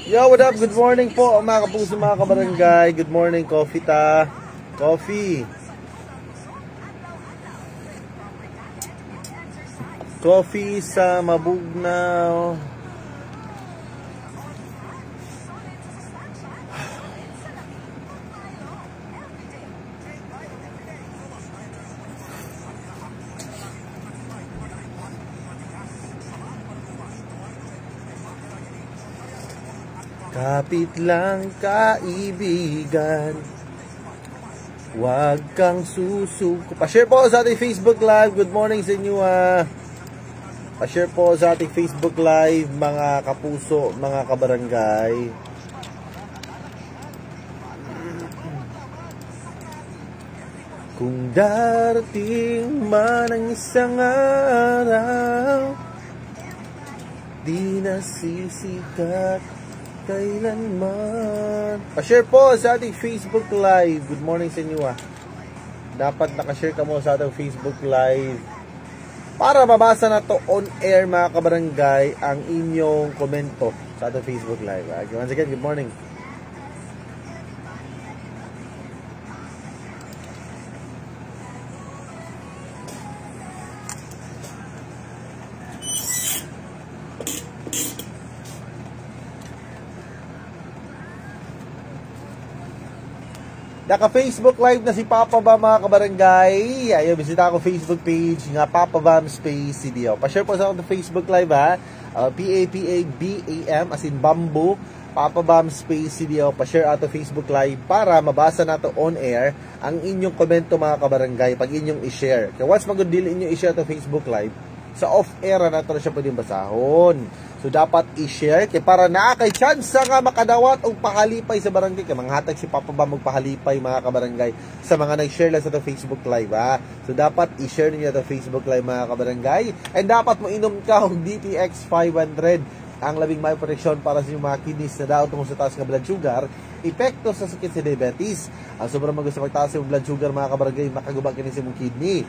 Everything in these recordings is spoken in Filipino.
Yo, what up? Good morning po mga kapuso, mga kabarangay. Good morning, coffee ta. Coffee. Coffee sa Mabugnaw. Kapit lang kaibigan, huwag kang susuko. Pa-share po sa ating Facebook Live. Good morning sa inyo Pa-share po sa ating Facebook Live, mga kapuso, mga kabarangay. Kung darating man ang isang araw, di nasisikat kailanman. Pa-share po sa ating Facebook Live. Good morning sa inyo Dapat nakashare ka mo sa ating Facebook Live para mabasa na to on air, mga kabarangay, ang inyong komento sa ating Facebook Live. Once again, good morning. Naka-Facebook Live na si Papa Bam, mga kabarangay. Ayaw, bisita ako Facebook page nga Papa Bam Space CDO. Pa-share po sa aking Facebook Live P-A-P-A-B-A-M as in bamboo, Papa Bam Space CDO. Pa-share ato Facebook Live para mabasa nato on air ang inyong komento, mga kabarangay, pag inyong i-share. Kaya once magundil inyong i-share to Facebook Live, sa off-air na ito na siya pwedeng basahon. So, dapat i-share kaya para nakakay chance nga makadawat o pahalipay sa barangay. Kaya manghatag si Papa Bam magpahalipay, mga kabarangay, sa mga nag-share lang sa ito Facebook Live. So, dapat i-share niyo ito Facebook Live, mga kabarangay. And dapat mo inom ka ng DTX 500, ang labing may proteksyon para sa mga kidneys na daot mo sa taas ng blood sugar, epekto sa sakit sa diabetes. Ang sobrang magusto pagtaas yung blood sugar, mga kabarangay, makagubang kinis yung kidney.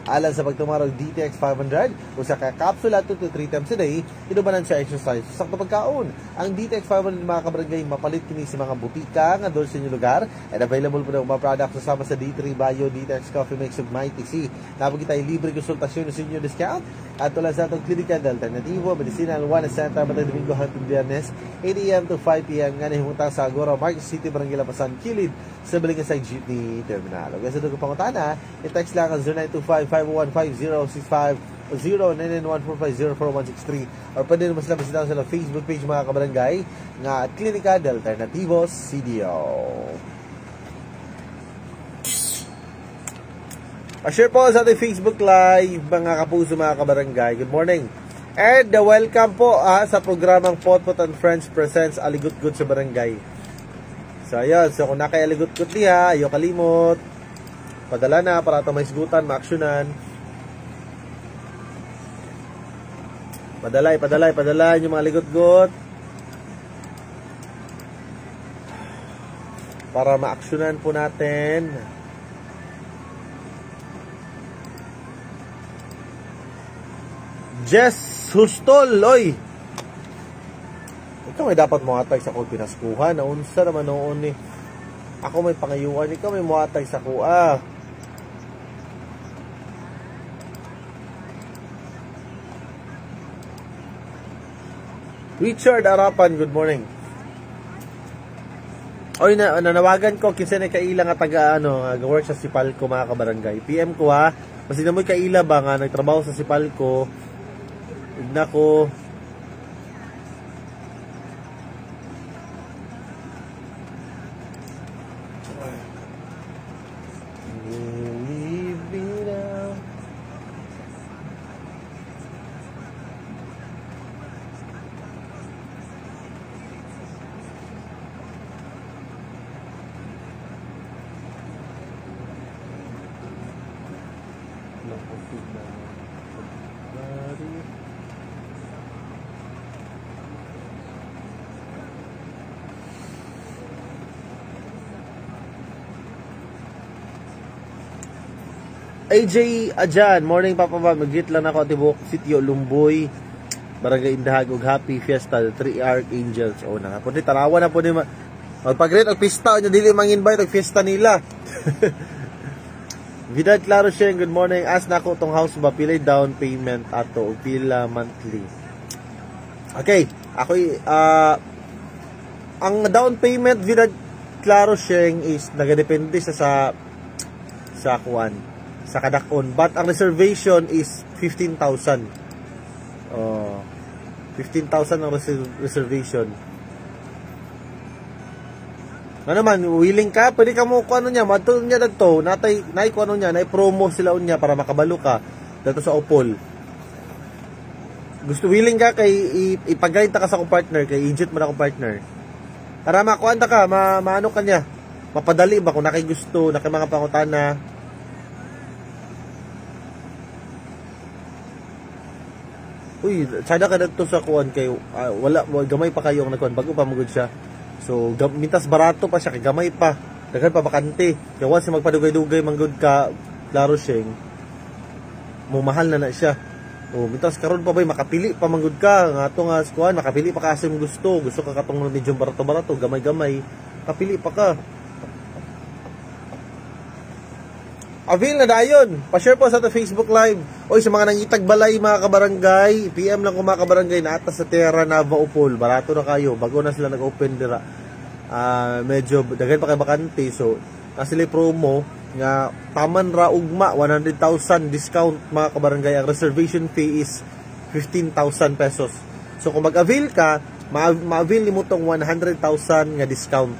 Alang sa pagtumarog DTX 500, kung sa kakapsula 2 to 3 times a day, inubanan siya exercise. Sakto pagkaon, ang DTX 500, mga kabarangay, mapalit kini sa mga butika nga doon sa inyong lugar, and available po na mga products kasama sa D3 Bio, DTX Coffee Mix ug Mighty C. Napag tayo libre konsultasyon sa inyong discount at tulad sa atong klinika alternativo, medicinal, Juanes Center, Matay Domingo hangtod Biyernes, 8 AM to 5 PM nga nahimutang sa Agora Market City, Barangay Lapasan, Kilid sa Balingasay Jeepney Terminal. Ug sa dugo pangutana, i-text lang ang 0925-515-065 o 0991-450-4163 or pwede naman sila masita sa Facebook page, mga kabarangay, nga Klinika Alternativo CDO. Pa-share po sa ating Facebook Live, mga kapuso, mga kabarangay. Good morning. And welcome po sa programang Potpot and Friends presents Aligot-Gut sa Barangay. So, ayun. So, kung nakay-aligot-gut niya, ayaw kalimot. Padala na para ito may sigutan, maaksyonan. Padalay yung mga ligot-gut para maaksyonan po natin. Jess Hustol, oy! Ikaw may dapat muhatag sa kong pinaskuhan. Naunsa naman noon eh. Ako may pangayuan, ikaw may muhatag sa kuha. Richard Arapan, good morning. Oy, nanawagan ko kinsa na kaila nga taga ga-work sa Sipalco, mga kabarangay. PM ko kasi na mo'y kaila ba nga nagtrabaho sa Sipalco. Igna ko AJ Ajan, morning Papa Bam, mag-git lang ako tibok sitio Lumboy. Barangay Indahag ug Happy Fiesta the Three Archangels. O na po ni tanawa na po ni magpag-greet og pista nya dili mang-invite og fiesta nila. Vidal Claro Sheng, good morning. As nako tong house ba pila down payment ato o pila monthly? Okay, ako ang down payment Vidal Claro Sheng is nagadepende sa kuan sa kadakon, but ang reservation is 15,000. 15,000 ang reservation. Ano man, willing ka, pwede ka mo kung ano niya, matulong niya dito, natay kung ano niya, promo sila unya para makabalo ka dito sa Opol. Gusto willing ka kay ipag-guide ka sa akong partner, kay agent mo na akong partner. Para makuanta ka, maano ka niya, mapadali ba kung nakay gusto, nakay mga pangutana. Uy, sada ka dito sa kuan kay wala gamay pa kayo ang nagkuan bago pa magud siya. So mintas barato pa siya kay gamay pa. Daghan pa bakante. Kaya once magpadugay-dugay manggod ka Claro Sheng, mo mahal na siya. O mintas karon pa bay makapili pa manggod ka nga ato nga kuan, makapili pa ka sa gusto ka katong medyo barato-barato, gamay-gamay, kapili pa ka. Avail na dayon. Pa-share po sa Facebook Live. Oy, sa mga nangitag balay mga kabarangay, PM lang ko mga kabarangay na atas sa Terra Nava Opol. Barato na kayo. Bago na sila nag-open dira. Medyo daghan pa kay bakante. So, nasili promo nga taman ra ugma 100,000 discount mga kabarangay. Ang reservation fee is 15,000 pesos. So, kung mag-avail ka, ma-avail nimo tong 100,000 nga discount.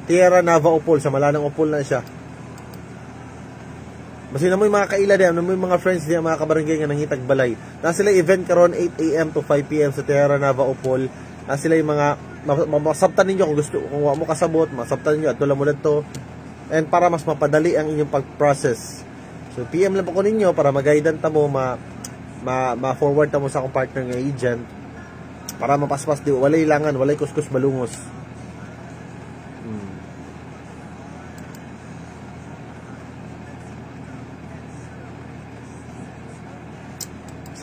Terra Nava Opol, sa Malanang Opol na siya. Basta na mo yung mga kaila diyan, na mo yung mga friends diyan, mga kabarangay nga nangitag balay. Na sila event karon 8 AM to 5 PM sa Terra Nava Opol. Na sila yung mga masabtan ninyo kung gusto, kung wa mo kasabot, masabtan niyo adto lang mo dito. And para mas mapadali ang inyong pag-process. So PM lang po ko ninyo para mag-guidean ta mo, ma-forward ta mo sa akong partner nga agent para mapaspas di walay langan, walay kuskus balungos.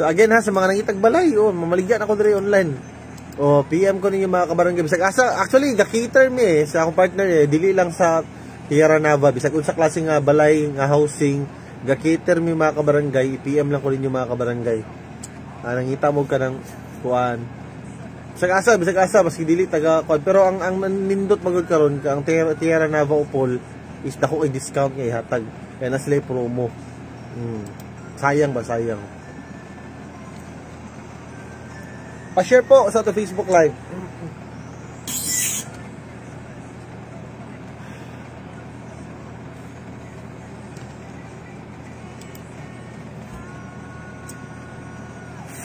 So again ha, sa mga nangitag balay, mamaligyan ako diri online. PM ko ninyo mga kabarangay. Bisag asa, actually, ga-cater mi sa akong partner dili lang sa Terra Nava. Bisag unsa klase nga balay, nga housing, ga-cater mi mga kabarangay. PM lang ko ninyo mga kabarangay. Nangita mo ka ng kuan. Bisag asa, maski dili taga kuan. Pero ang nindot magod karon ang Terra Nava Opol is dako ay discount nga ihatag. Kaya na sila promo. Sayang ba, sayang. Pa-share po sa ato Facebook Live.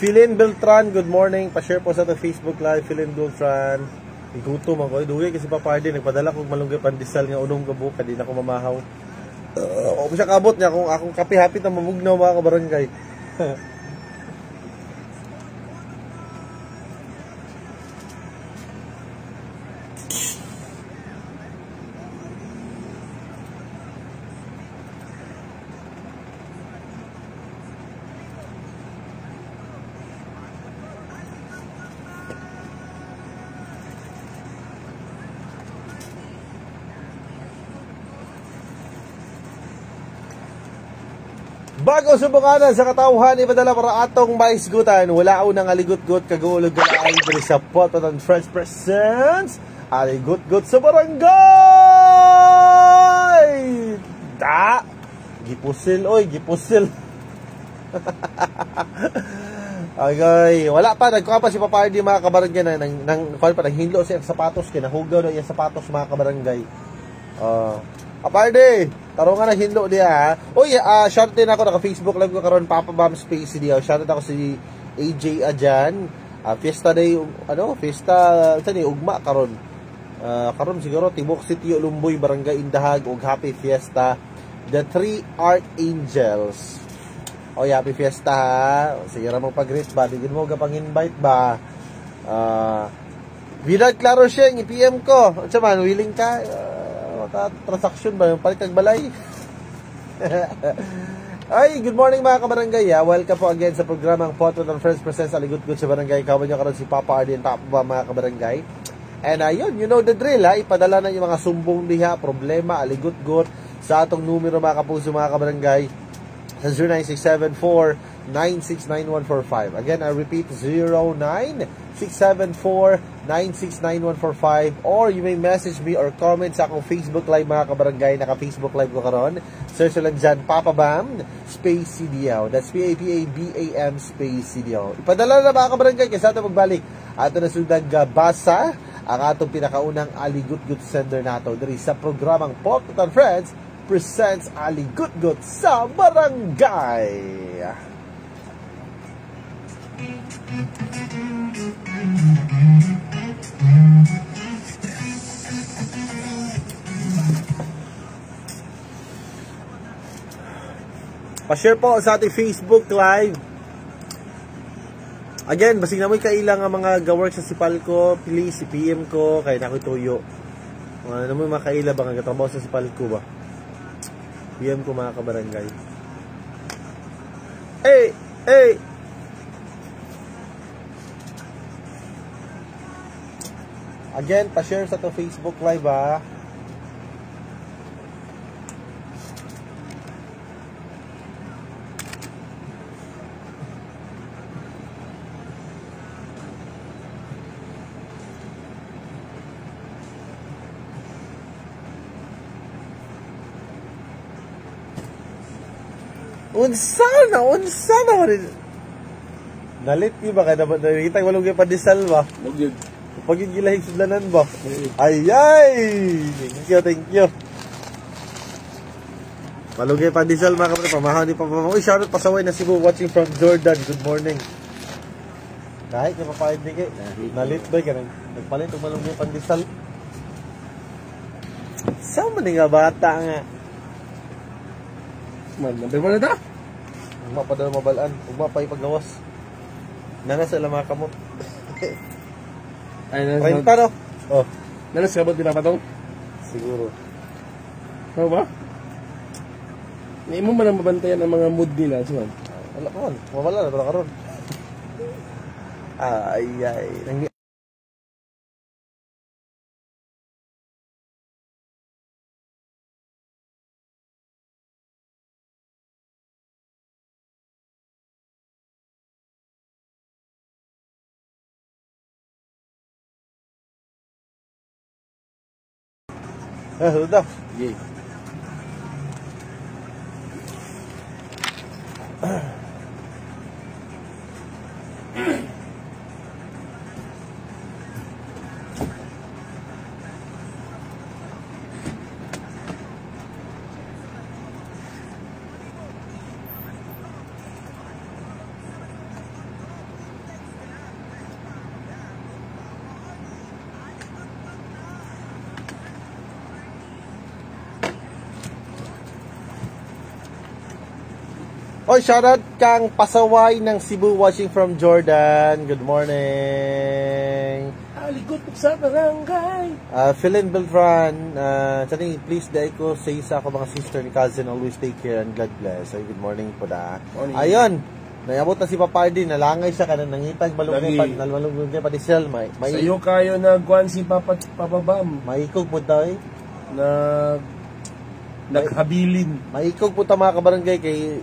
Philin Beltran, good morning. Pa-share po sa ato Facebook Live. Philin Beltran. Igutom ako. Dugay kasi papardi. Nagpadala kong malunggay pandesal nga unong gabuka. Di na ako mamahaw. O siya kabot niya kung akong kape-hapit na mamugnaw mga kabarangay. Bago subukanan sa katauhan, ipadala para atong maisgutan. Wala unang aligot-got, kagulog na ay diri sa Pototon Friends Presents. Aligot-got sa barangay! Da! Gipusil, oy, gipusil. Okay, wala pa, nagkuha pa si Papardi mga kabarangay nang hinlo siya sapatos, kinahugaw na yung sapatos mga kabarangay. Papardi! Tarungan na hinlo diya ha. Uy, shout din ako, naka-Facebook live ko karon Papa Bam Space diya. Shout out ako si AJ Adjan. Fiesta day, fiesta, saan ugma karon. Karon siguro, Tibok City, Lumboy, Barangay Indahag, ug Happy Fiesta. The Three Archangels. Oy, Happy Fiesta ha. Sige ra mo pag-greet ba? Digin mo kapang invite ba? Vidal Claro Sheng, i-PM ko. Ano man, willing ka? Transaction ba yung palit ng balay? Ay, good morning mga kabarangay. Welcome po again sa programang Potwood and Friends presents Aligut-gut sa Barangay. Kawan nyo karon si Papa Ardy and Papa ba mga kabarangay. And ayun, you know the drill ha. Ipadala na yung mga sumbong diha, problema, aligut-gut sa atong numero mga kapuso mga kabarangay sa 096749699145. Again, I repeat, 096749699145, or you may message me or comment sa akong Facebook Live mga kabarangay. Naka-Facebook Live ko karon. Search lang dyan, Papa Bam Space CDO. That's P-A-P-A-B-A-M Space CDO. Ipadala na mga kabarangay kasi ato magbalik. Ato na sundag basa ang atong pinakaunang aligut-gut sender nato diri sa programang Potwood and Friends presents Aligut-gut sa Barangay. Pa-share po sa ating Facebook Live. Again, basig na mo kailang ang mga gawork sa sipal ko, please i-PM ko kay nakoy tuyo. Ano mo makaila ba nga trabaho sa sipal ko ba? PM ko mga kabarangay. Hey! Again, pa-share sa to Facebook Live ha. Unsa na rin. Nalit ni ba kada ba nakita walong gyud padisal ba? Mugyud. Pag gilahig sudlanan ba? Ay. Thank you. Walong gyud padisal mga kapatid, pamahaw ni Papa. Uy, shoutout pasaway na Cebu watching from Jordan. Good morning. Kahit na papayad ni kay. Nalit ba kanang nagpalit og walong gyud pandisal. Sa man nga bata nga. Man, number 1 na ta. Ugma pa daw mabalaan, ugma pa ipagawas. Nana sa mga kamot. Ay, nana. Pa no? Oh. Nana sa kamot pinapatong? Siguro. Ano ba? Hindi mo man ang mabantayan ang mga mood nila, suman. Wala pa man, mawala na pala karon. Ay. Sudah. Ye. Oy, shoutout kang pasaway ng Cebu watching from Jordan. Good morning. Aligut sa barangay. Philin Beltran, tani please dai ko say sa ako mga sister ni cousin, always take care and God bless. So, good morning po da. Ayun. Nayabot na si Papa Ardy, nalangay siya kanang nangitag balungay pa di sel may. Sayo kayo nagkuan si Papa Bam. Maikog po daw eh. Naghabilin. Maikog po ta mga kabarangay kay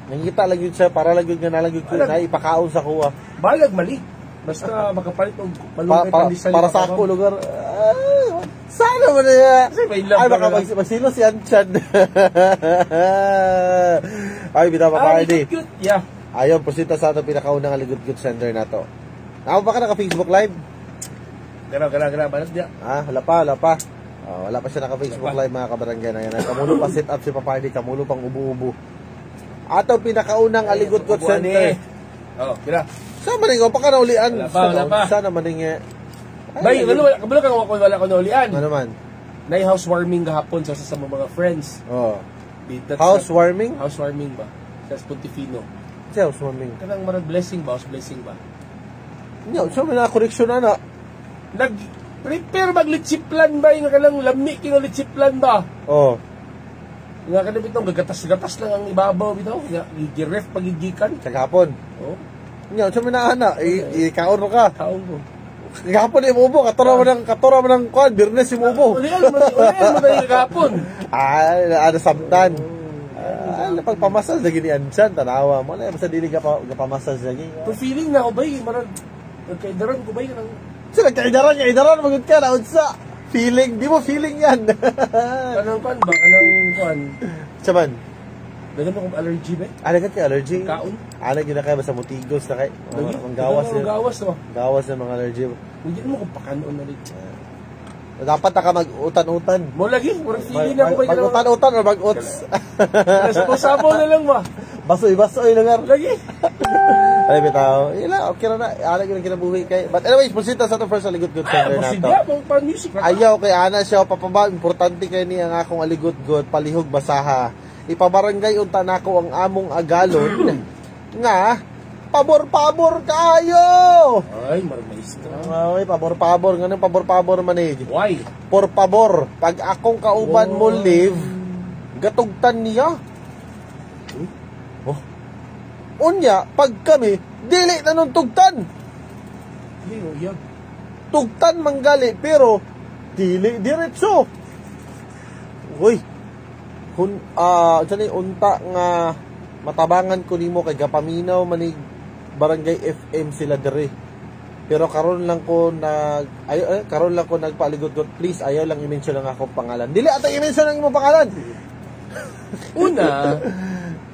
nangita lang yun siya, para lang yun nga nalang yun na ipakaon sa kuha. Balag mali. Basta makapalit og malungkay pandisal para sa ako lugar. Sana mo na yan. Ay, baka magsilo si Anchad. Ay, bitaw pa Ardy. Yeah. Ayun, prosita sa ato pinakaunang aligut-gut sender na to. Ako ba ka naka-Facebook Live? Gara, balat diya. Wala pa. Wala pa siya naka-Facebook Live mga kabarangay na yan. Kamulo pa set up si Papa Ardy, kamulo pang ubu-ubu. Ato pinakaunang aligut-gut center. Kira. Saan man nga pa ka naulian? Wala pa. Saan naman nga? Bay, wala ka naulian. Ano man? Nay housewarming gahapon sa mga friends. Housewarming? Housewarming ba? Sa Pontifino. Sa housewarming. Kanang marag blessing ba? House blessing ba? Nya, so may na-correction na. Nag-prepare mag-litsiplan ba? Yung kanang lami kinang litsiplan ba? Nga ka na bitaw, gagatas-gatas lang ang ibabaw bitaw. Nga, i-ref pagigikan. Kagapon. Oh, Nga, sa minahana, ikaon mo ka. kaon mo. Kagapon yung mubo, katura mo ng kwan, birnes yung mubo. Ulihan mo na yung kapon. Ano samtan. Pagpamasas lagi ni Ansan, tanawa mo na, basta dili ka pamasas lagi. To feeling na ako ba marag, nagkaidaran ko ba yun ang... So, nagkaidaran, magod ka na, unsa. Feeling, di mo feeling yan. Kanang kwan ba? Kanang kwan? Saman? Dagan mo kong allergy ba? Alagat ka, allergy? Kaon? Gina kaya basta mutigos na kay. Gawas Gawas. gawas no? Gawas ng mga allergy. Hindi mo kung pakanoon na rin. Dapat na ka mag-utan-utan. Mo lagi, murang feeling na ako ba yun? Mag-utan-utan o mag-uts? Sabaw na lang ba? Basoy lang. Lagi. Ay, bitaw. Ila, okay na. Ana gyud kinabuhi kay. But anyways, pusita sa to first aligot-good singer nato. Sige, mong pan music. Ayaw kay ana siya papaba, importante kay ni ang akong aligot-good palihog basaha. Ipabarangay unta nako ang among agalon nga pabor-pabor kayo. Ay, marmaistra. Ay, pabor-pabor nganong pabor-pabor man eh. Why? Por pabor, pag akong kauban mo live, gatugtan niya. Unya, pag kami, dili na nung tugtan. Tugtan manggali, pero dili diretso. Uy, unta nga matabangan ko nimo kay gapaminaw manig barangay FM sila dire. Pero karon lang ko nagpaaligot-got. Please, ayaw lang i-mention lang akong pangalan. Dili ata i-mention ang imong pangalan. Una,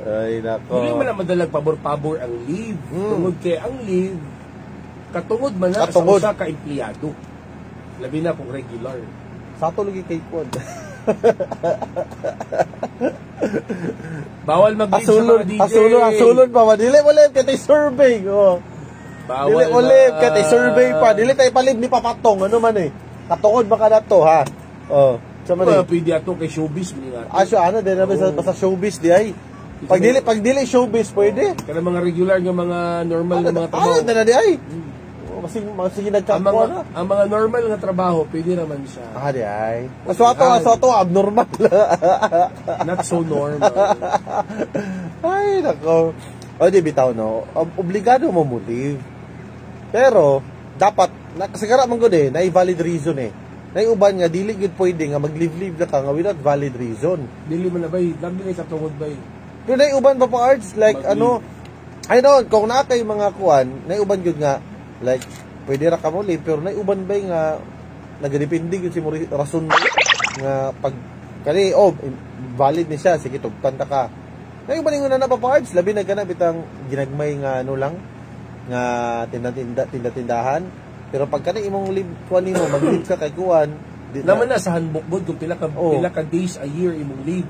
ay nako. hindi man na madalag pabor-pabor ang leave. Tungod kay ang leave, katungod man na sa usa ka empleyado. Labi na kung regular. Sa to lagi kay Pod. Bawal mag-leave sa mga DJ. Asulon pa ba? Dili mo live katay survey. Oh. Bawal dili mo live katay survey pa. Dili tay palib ni papatong. Ano man eh. Katungod ba ka na to ha? Oh. Sa man eh. Pwede ato kay showbiz. Ano din namin sa showbiz di ay. Pag dili showbiz pwede. Kana mga regular nga mga normal nga mga trabaho. Ano na di ay. Masing nagkampo na. Ang mga normal nga trabaho, pwede naman siya. Di ay. Aswato, abnormal. Not so normal. Ay, nako. O, di bitaw, no? Obligado mo leave. Pero, dapat, nakasagara man gud na valid reason eh. Naiuban nga, dili gud pwede nga mag-leave na ka nga without valid reason. Dili man na bay, lagi na katungod bay. Pero naiuban pa arts, like, I don't, kung na kay mga kuan, naiuban gud nga, like, pwede ra ka mo live, pero naiuban ba nga nagadepende yun si mo rason nga pag kani, valid ni siya, sige, tugtan ta ka. Naiuban yung na papards, labi na ganap itang ginagmay nga lang, nga tindahan, pero pag kani imong live kuan nimo, mag-live ka kay kuan, naman na sa handbook bod kung pila ka days a year imong live.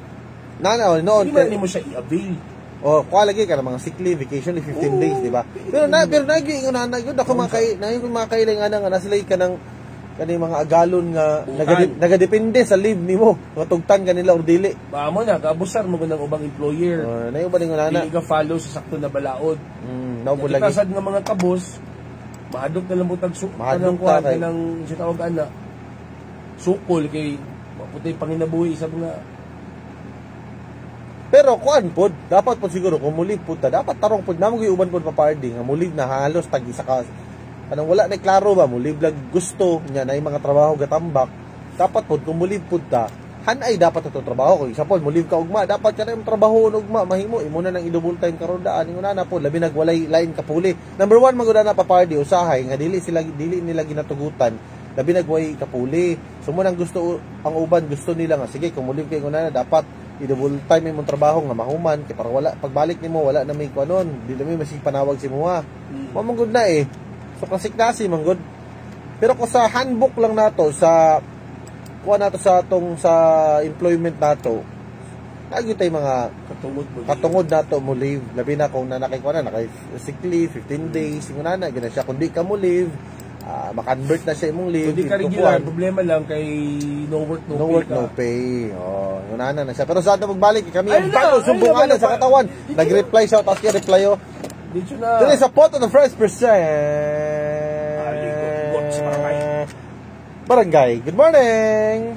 Noon, hindi man nimo siya i-avail. Kuha lagi ka ng mga sick leave, vacation leave, 15 days, di ba? Pero nag-iingon na yun, ako mga kailangan nga nasa ka ng mga agalon nga nagadepende sa leave nimo, nga tugtan kanila or dili. Mo na, kaabusar mo ng ubang employer. Nayo ba ningon ana? Dili ka follow sa sakto na balaod. Naubo lagi. Kasad nga mga kabos, mahadok na lang butag mahadok ta kay ng sitawag ana. Sukol kay maputay panginabuhi sa mga. Pero kuan pod, dapat pod siguro kung mulib pod ta, dapat tarong pod namo giuban pod papardi nga mulib na halos tag isa ka. Kanang wala na klaro ba mulib lag gusto nya na mga trabaho gatambak. Dapat pod kung mulib pod ta, hanay dapat ato trabaho ko. Isa pod mulib ka ugma, dapat ka na yung trabaho ugma mahimo imo na nang i-double time karon daan ingon na pod labi nagwalay lain kapuli. Number 1 magud na papardi usahay nga dili nila ginatugutan. Labi nagway kapuli. So mo nang gusto ang uban gusto nila nga sige kung mulib kay ingon na dapat i-double time imong trabaho nga mahuman kay para wala pagbalik nimo wala na may kuanon di na may masig panawag si muha mamangod na eh so klasiklase manggod pero ko sa handbook lang nato sa kuha nato sa atong sa employment nato lagi tay mga katungod nato mo leave labi na kung nanakay ko na nakay sick leave 15 days ingon na gina siya kundi ka mo leave makonvert na siya imong leave. Hindi ka regular, problema lang kay no work, no pay. Yun na siya. Pero sa ato magbalik, kami ang bago sumbungan sa katawan. Nag-reply siya, tapos kaya reply o. Dito na. Dito sa pot of the first percent. Barangay. Good morning.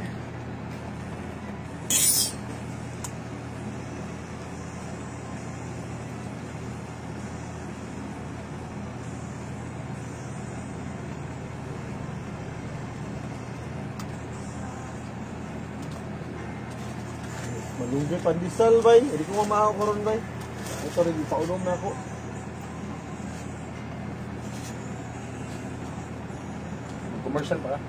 Malunggay pandesal bay. Hindi ko mamahaw karon bay. Ito rin ipaunom na ako. Commercial pa.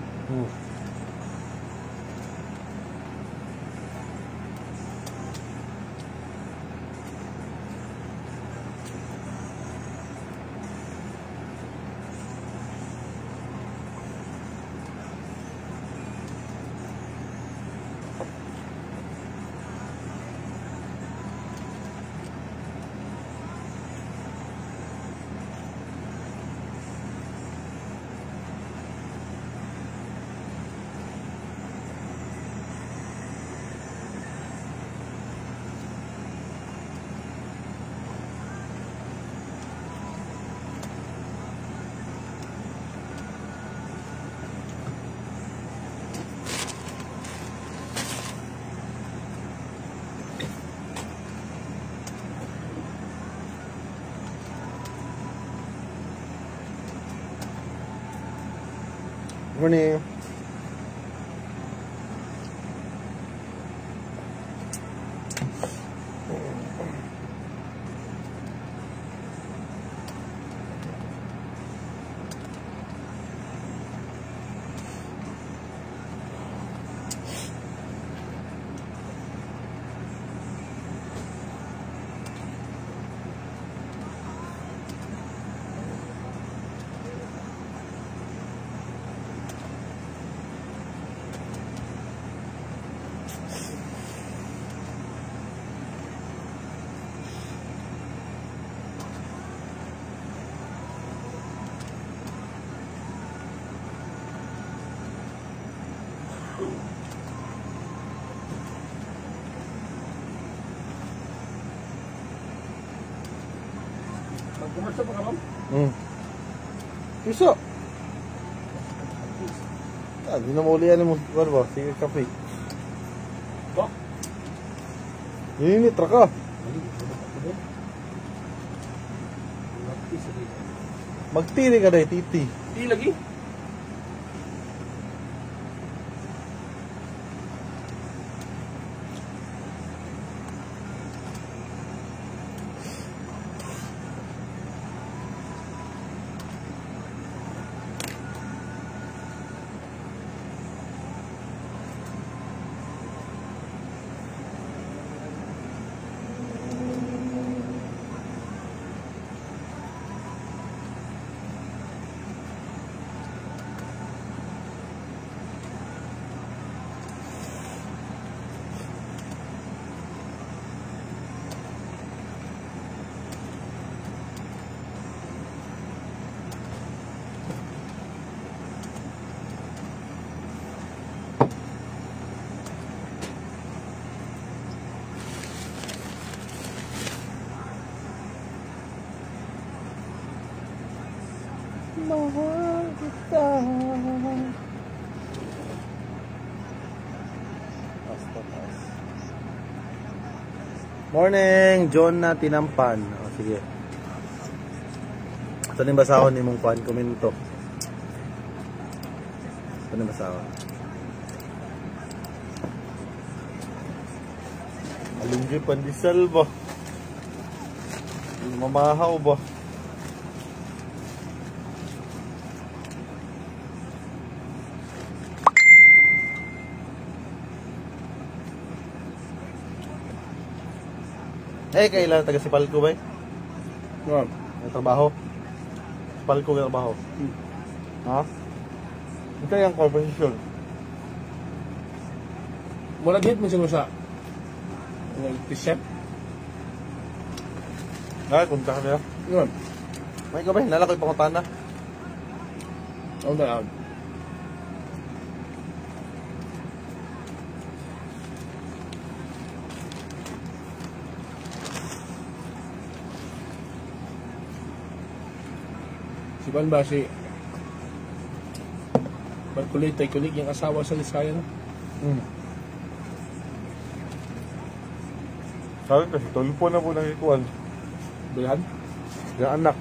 Morning. Commercial pa ka, ma'am? Iso. Di na maulian mo. Ano ba? Sige, kape. Ba? Ninitra ka. Magtiri ka na, titi. Di lagi. Mahal kita. Morning, John na tinampan. O, sige. Ito na yung basahon ni mong kuhan, komento. Ito na yung basahon. Malunggay pandesal ba? Mamahaw ba? Kailan taga Sipalco ba? May trabaho? Sipalco may trabaho? Ha? Ito yung corporation. Mula dito mo siya chef. Kunta ka nila. Yun. May ka ba? Nala ko yung pangutana. Ano na? Si Ban ba si Barkulit ay kulig yung asawa sa Lisaya na? Sabi kasi, tulpo na po ng ikuan. Bilahan? Yung anak.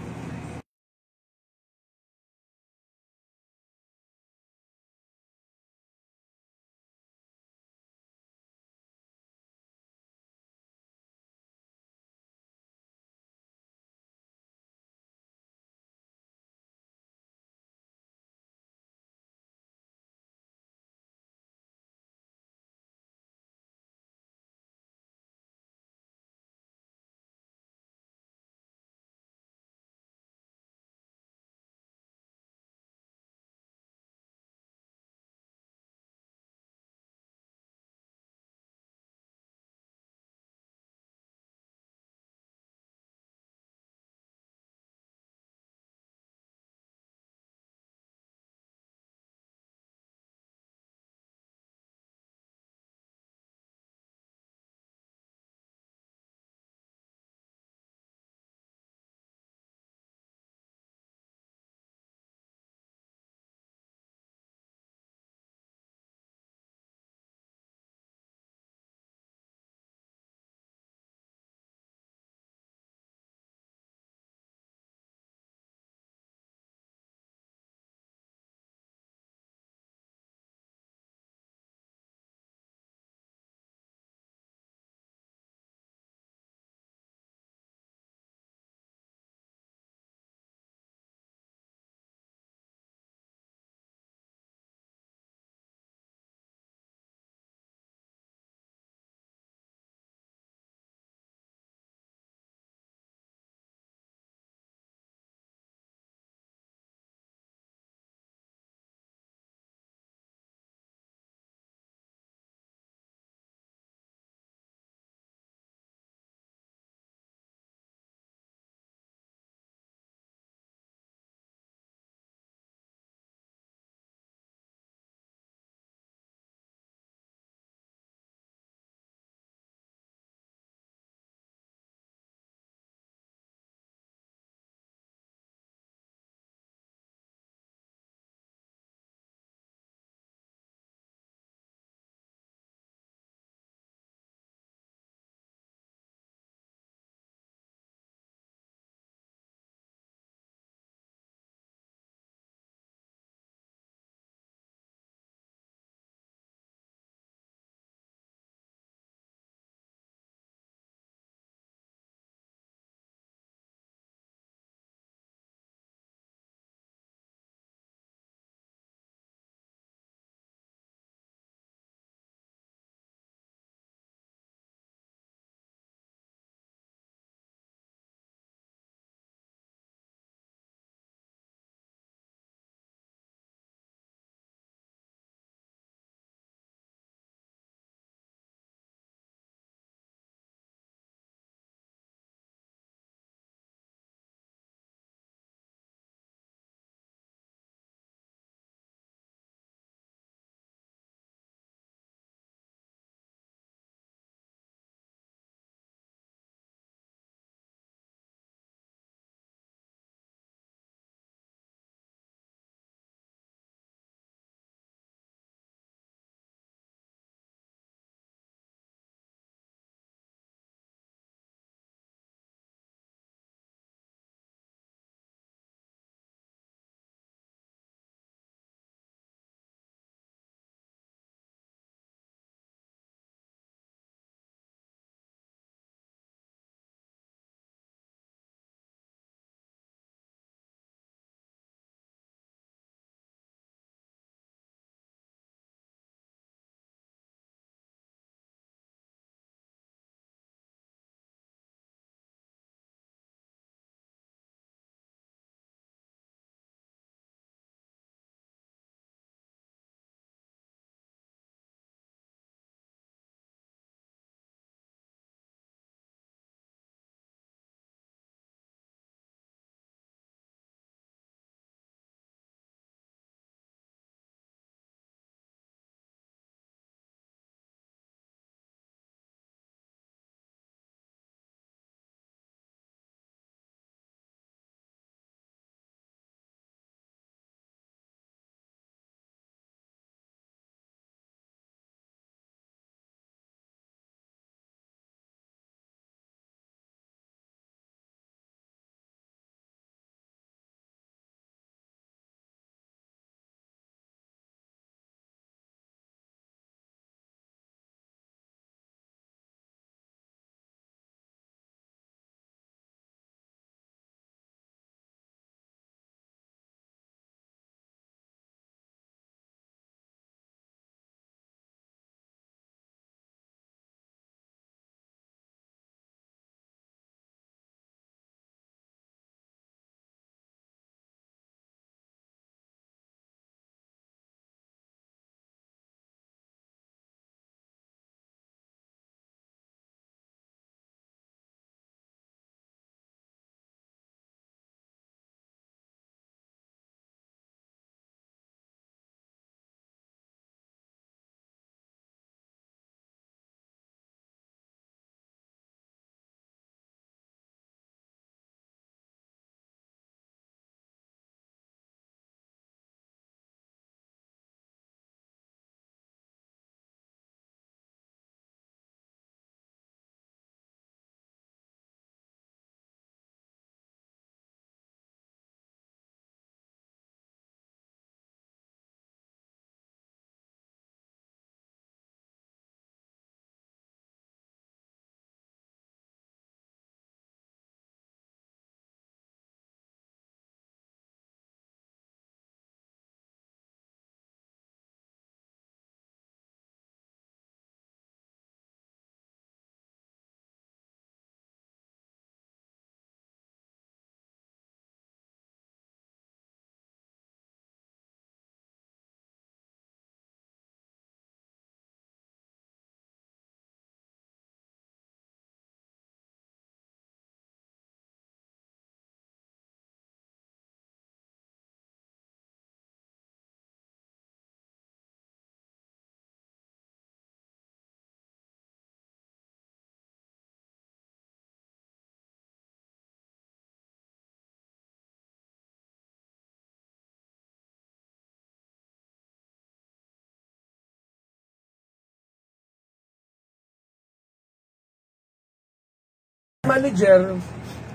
Manager,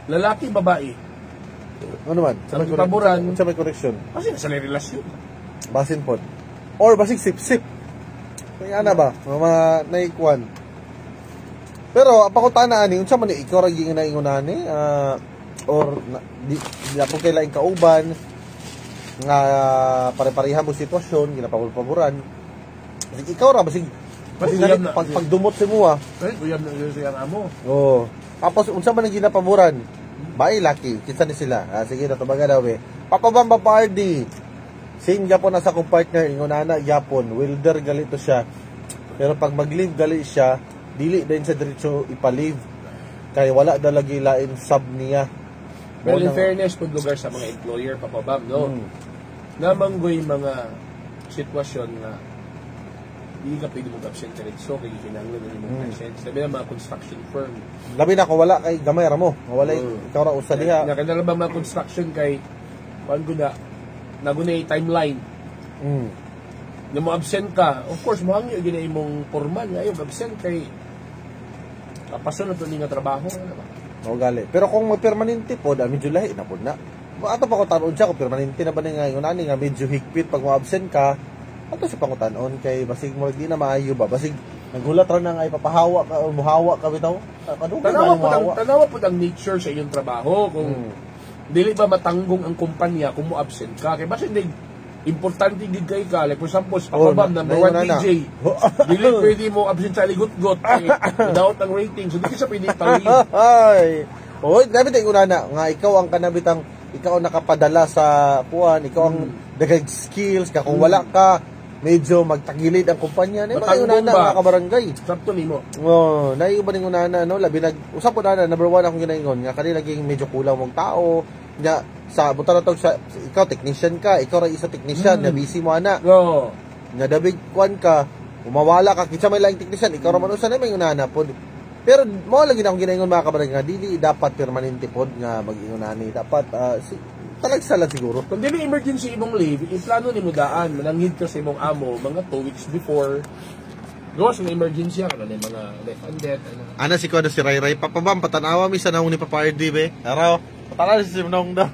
lalaki, babae. Ano man? Ang paboran. Sa may correction. Kasi nasa relasyon. Basin pod. Or basig sip-sip. Kaya na ba? Mga naikuan. Pero apakutana ani unsa man ni ikaw ra gyud na ingunan ni or di po kay laing kauban nga pare-pareha mo sitwasyon ginapabor-paboran. Basig ikaw ra basig pagdumot si mo Ay, uyab na siya ang amo. Oh. Tapos unsa man ang ginapaboran? Bae laki, kinsa ni sila? Sige na tubaga daw eh. Papabamba party. Same gyapon na sa kong partner ingunana gyapon, welder galito siya. Pero pag mag-leave gali siya, dili din sa diretso ipa-leave. Kaya wala dalagi lain sub niya. Well, in fairness, pag lugar sa mga employer, papabam, no? Namanggoy mga sitwasyon na hindi ka pwede mag-absent ka rin. So, kaya kinanglan na yung presence. Sabi na mga construction firm. Labi na kung wala kay gamay ra mo. Wala ikaw ra usa diha. Nakita ba mga construction kay kuan ko na nagunay timeline. Na mo absent ka, of course mo hangyo ginay mong formal ngayon absent kay kapasunod to nga trabaho ano ba? O gali. Pero kung may permanente po, medyo lahi na po na. Ato pa ko tanon siya kung permanente na ba ni ngayon ani nga medyo higpit pag mo absent ka. Ato si pangutanon kay basig mo di na maayo ba basig naghulat ra na nga ipapahawa ka o muhawa ka bitaw. Tanawa po ang nature sa inyong trabaho kung dili ba matanggong ang kumpanya kung mo absent ka kay basta importante gid kay ka like for example papabam number 1 DJ dili pwede mo absent sa ligot-got without ang rating so dili sa pwede tawid ay oy dapat ay una nga ikaw ang kanabitang ikaw ang nakapadala sa kuan ikaw ang dagag skills ka kung wala ka medyo magtagilid ang kumpanya ni mga unana mga kabarangay sakto nimo naiuba ning unana no labi nag usap po na number 1 akong ginaingon nga kanila naging medyo kulang mong tao nya sa buta na sa ikaw technician ka ikaw ra isa technician na busy mo ana nga dabig kuan ka umawala ka kinsa may laing technician ikaw ra man usa na may unana pod pero mo lagi na akong ginaingon mga kabarangay nga dili dapat permanente pod nga mag-ingunani dapat talagsala siguro. Kung dili emergency imong leave, iplano nimo daan, mananghid ka sa imong amo mga 2 weeks before. Gawas ng emergency ka na mga left-handed. Ana si Kuya si Ray Ray papabam patanawa mi sa naong ni Papa RD be. Araw, patanaw si Simnong daw.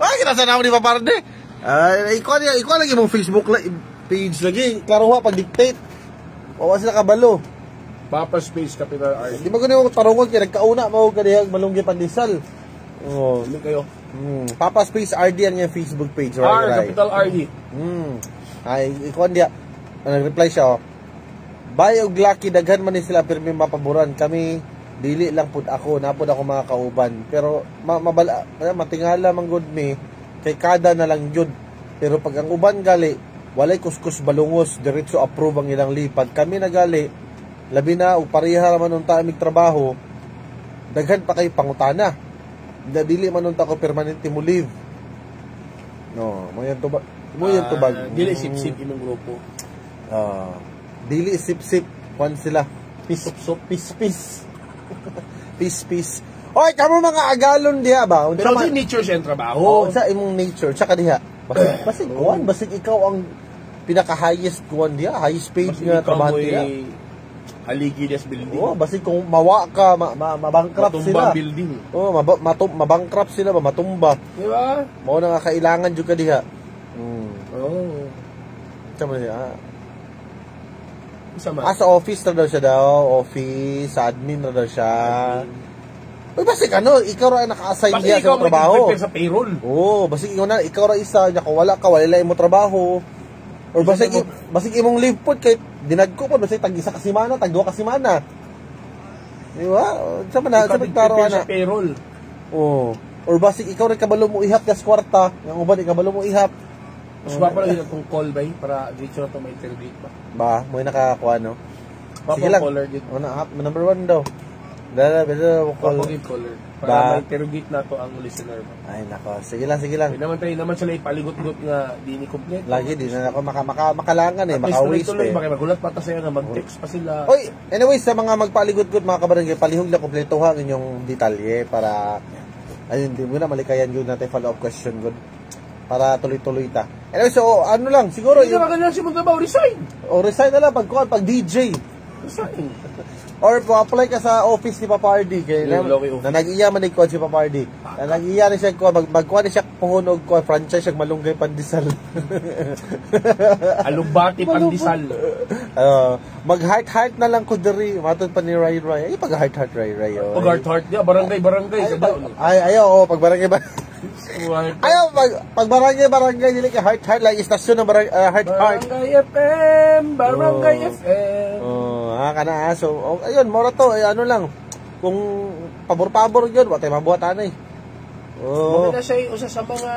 Ay, kinasa naong ni Papa RD. Ay, ikaw lagi mong Facebook page lagi. Klaro ha pag dictate. Wawa sila kabalo. Papa Space Capital RD. Di ba ko nung tarungon kaya nagkauna mo kadihag malunggi pandisal. Oh, hindi kayo. Papa Space RD ang yung Facebook page right. Capital RD. Ay ikaw dia. Nag-reply siya. Bay og lucky daghan man ni sila pirmi mapaboran kami dili lang pud ako napod ako mga kauban pero matingala man gud mi kay kada na lang jud pero pag ang uban gali walay kuskus balungos diretso approve ang ilang lipad kami nagali labi na og pareha man unta amig trabaho daghan pa kay pangutana dili man unta ko permanente mo leave no mo yan tubag dili sip-sip imong grupo dili sip-sip kwan sila pis oy kamo mga agalon diha ba pero di nature siya ang trabaho sa imong nature tsaka diha basig kuan basig ikaw ang pinaka highest kuan diha highest paid nga trabaho diha Haligidas building. Basig kung mawa ka, mabankrupt sila. Matumba building. Mabankrupt sila ba, matumba. Di ba? Mao na nga kailangan jud ka diha. Tama niya. Sa office na daw siya office, sa admin na daw siya. Uy, basig ikaw ra naka-assign diha sa trabaho. Basig sa payroll. Basig ikaw ra isa, nya kung wala ka, wala mo trabaho. Or basig imong leave pod kay dinagko pod basig tag isa ka semana, tag duha ka semana. Di ba? Sa pagtaro ana. Payroll. Or basig ikaw rin kabalo mo ihap gas kwarta, yang uban kabalo mo ihap. Mas ba pala itong call ba para dito na to may interview ba? Ba, mo nakakuha no. Sige lang. Caller dito. Number 1 daw. Dala caller. Para ma-interrogate na to ang listener mo. Ay nako, sige lang. Hindi naman sila ipaligot-got nga di ni complete. Lagi di na ako makalangan maka-waste tuloy magulat pa ta sa'yo nga mag-text pa sila. Oy, anyways sa mga magpaligot-got mga kabarangay, palihog lang kumpletuhan inyong detalye para ayun di mo na malikayan yun natin follow-up question good. Para tuloy-tuloy ta. Anyway, so ano lang siguro yung maganda si Muntabaw resign. Resign na lang pag DJ. Resign. Or apply ka sa office ni Papa RD kay na nag-iya man ko si Papa RD. Na nag-iya rin siya ko magkuha ni siya puhunog ko franchise siya malunggay pandesal. Alugbati pandesal. Mag-heart na lang ko diri matod pa ni Ray. Ay pag heart Ray. Pag heart dia barangay ayaw pag barangay ayaw pag barangay dili ka heart like istasyon ng heart. Barangay FM. Kana so ayun mora to ano lang kung pabor-pabor yun wa tay mabuhat anay. Maganda siya usa sa mga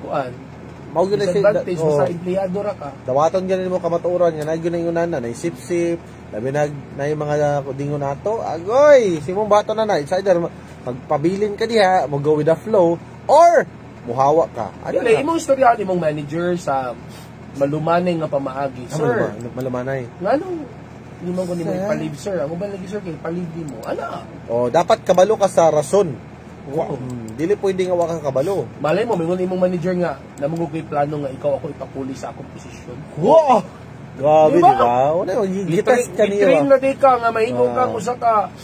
kuan mao gyud disadvantage sa empleyado ra ka. Dawaton gyud mo kamatuoran nga nagyud na yunan na sip-sip labi na yung mga dingon nato agoy simong bato na it's either magpabilin ka diha mo go with the flow or muhawa ka. Dili imong istorya ni mong manager sa malumanay nga pamaagi. Sir, malumanay. Nganong hindi mo ko ni may palib, sir. Ang ba lagi, sir, kay palib di mo. Ano? Dapat kabalo ka sa rason. Dili pwede nga wakang kabalo. Malay mo, may imong manager nga, namungog kay plano nga ikaw ako ipapuli sa akong posisyon. Wow! Grabe, di ba? Wala yung gitas ka niya. Itrain na di ka nga, mahimong kang usa ka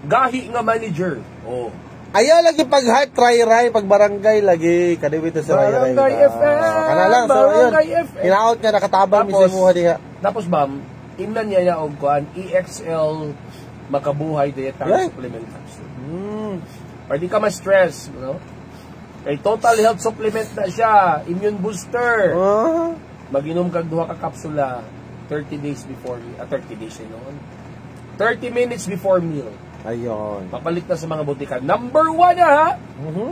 gahi nga manager. Ayaw lagi pag heart try pag barangay lagi kadibito sa Barangay FM. Kana lang so yun. Hinaot nga nakatabang mi sa imuha diha. Tapos bam, imnan niya og kuan EXL makabuhay dieta supplement capsule. Pwede ka ma-stress, no? Kay total health supplement na siya, immune booster. Mag-inom kag duha ka kapsula 30 days before 30 days noon. 30 minutes before meal. Ayun. Papalit na sa mga butika. Number 1 ha,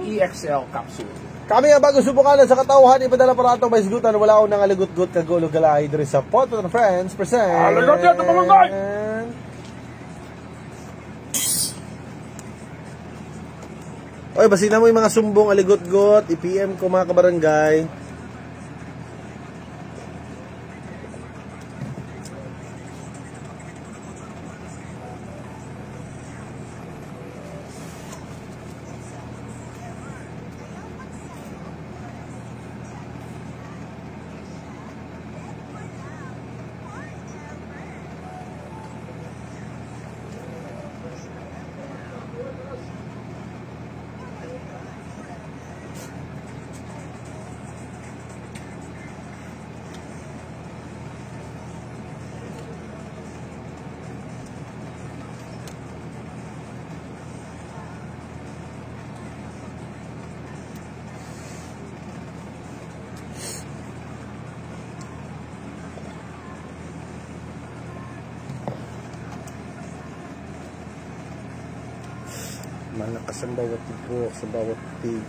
EXL capsule. Kami nga bago subukan sa katauhan, ipadala para itong may sigutan, wala akong nangaligot-gut kagulo galay diri sa Pot and Friends present. Alagot yan, ito pamagay! Oy, basin na mo yung mga sumbong aligot-gut, i-PM ko mga kabarangay. Malakas ang bawat tibok sa bawat pig.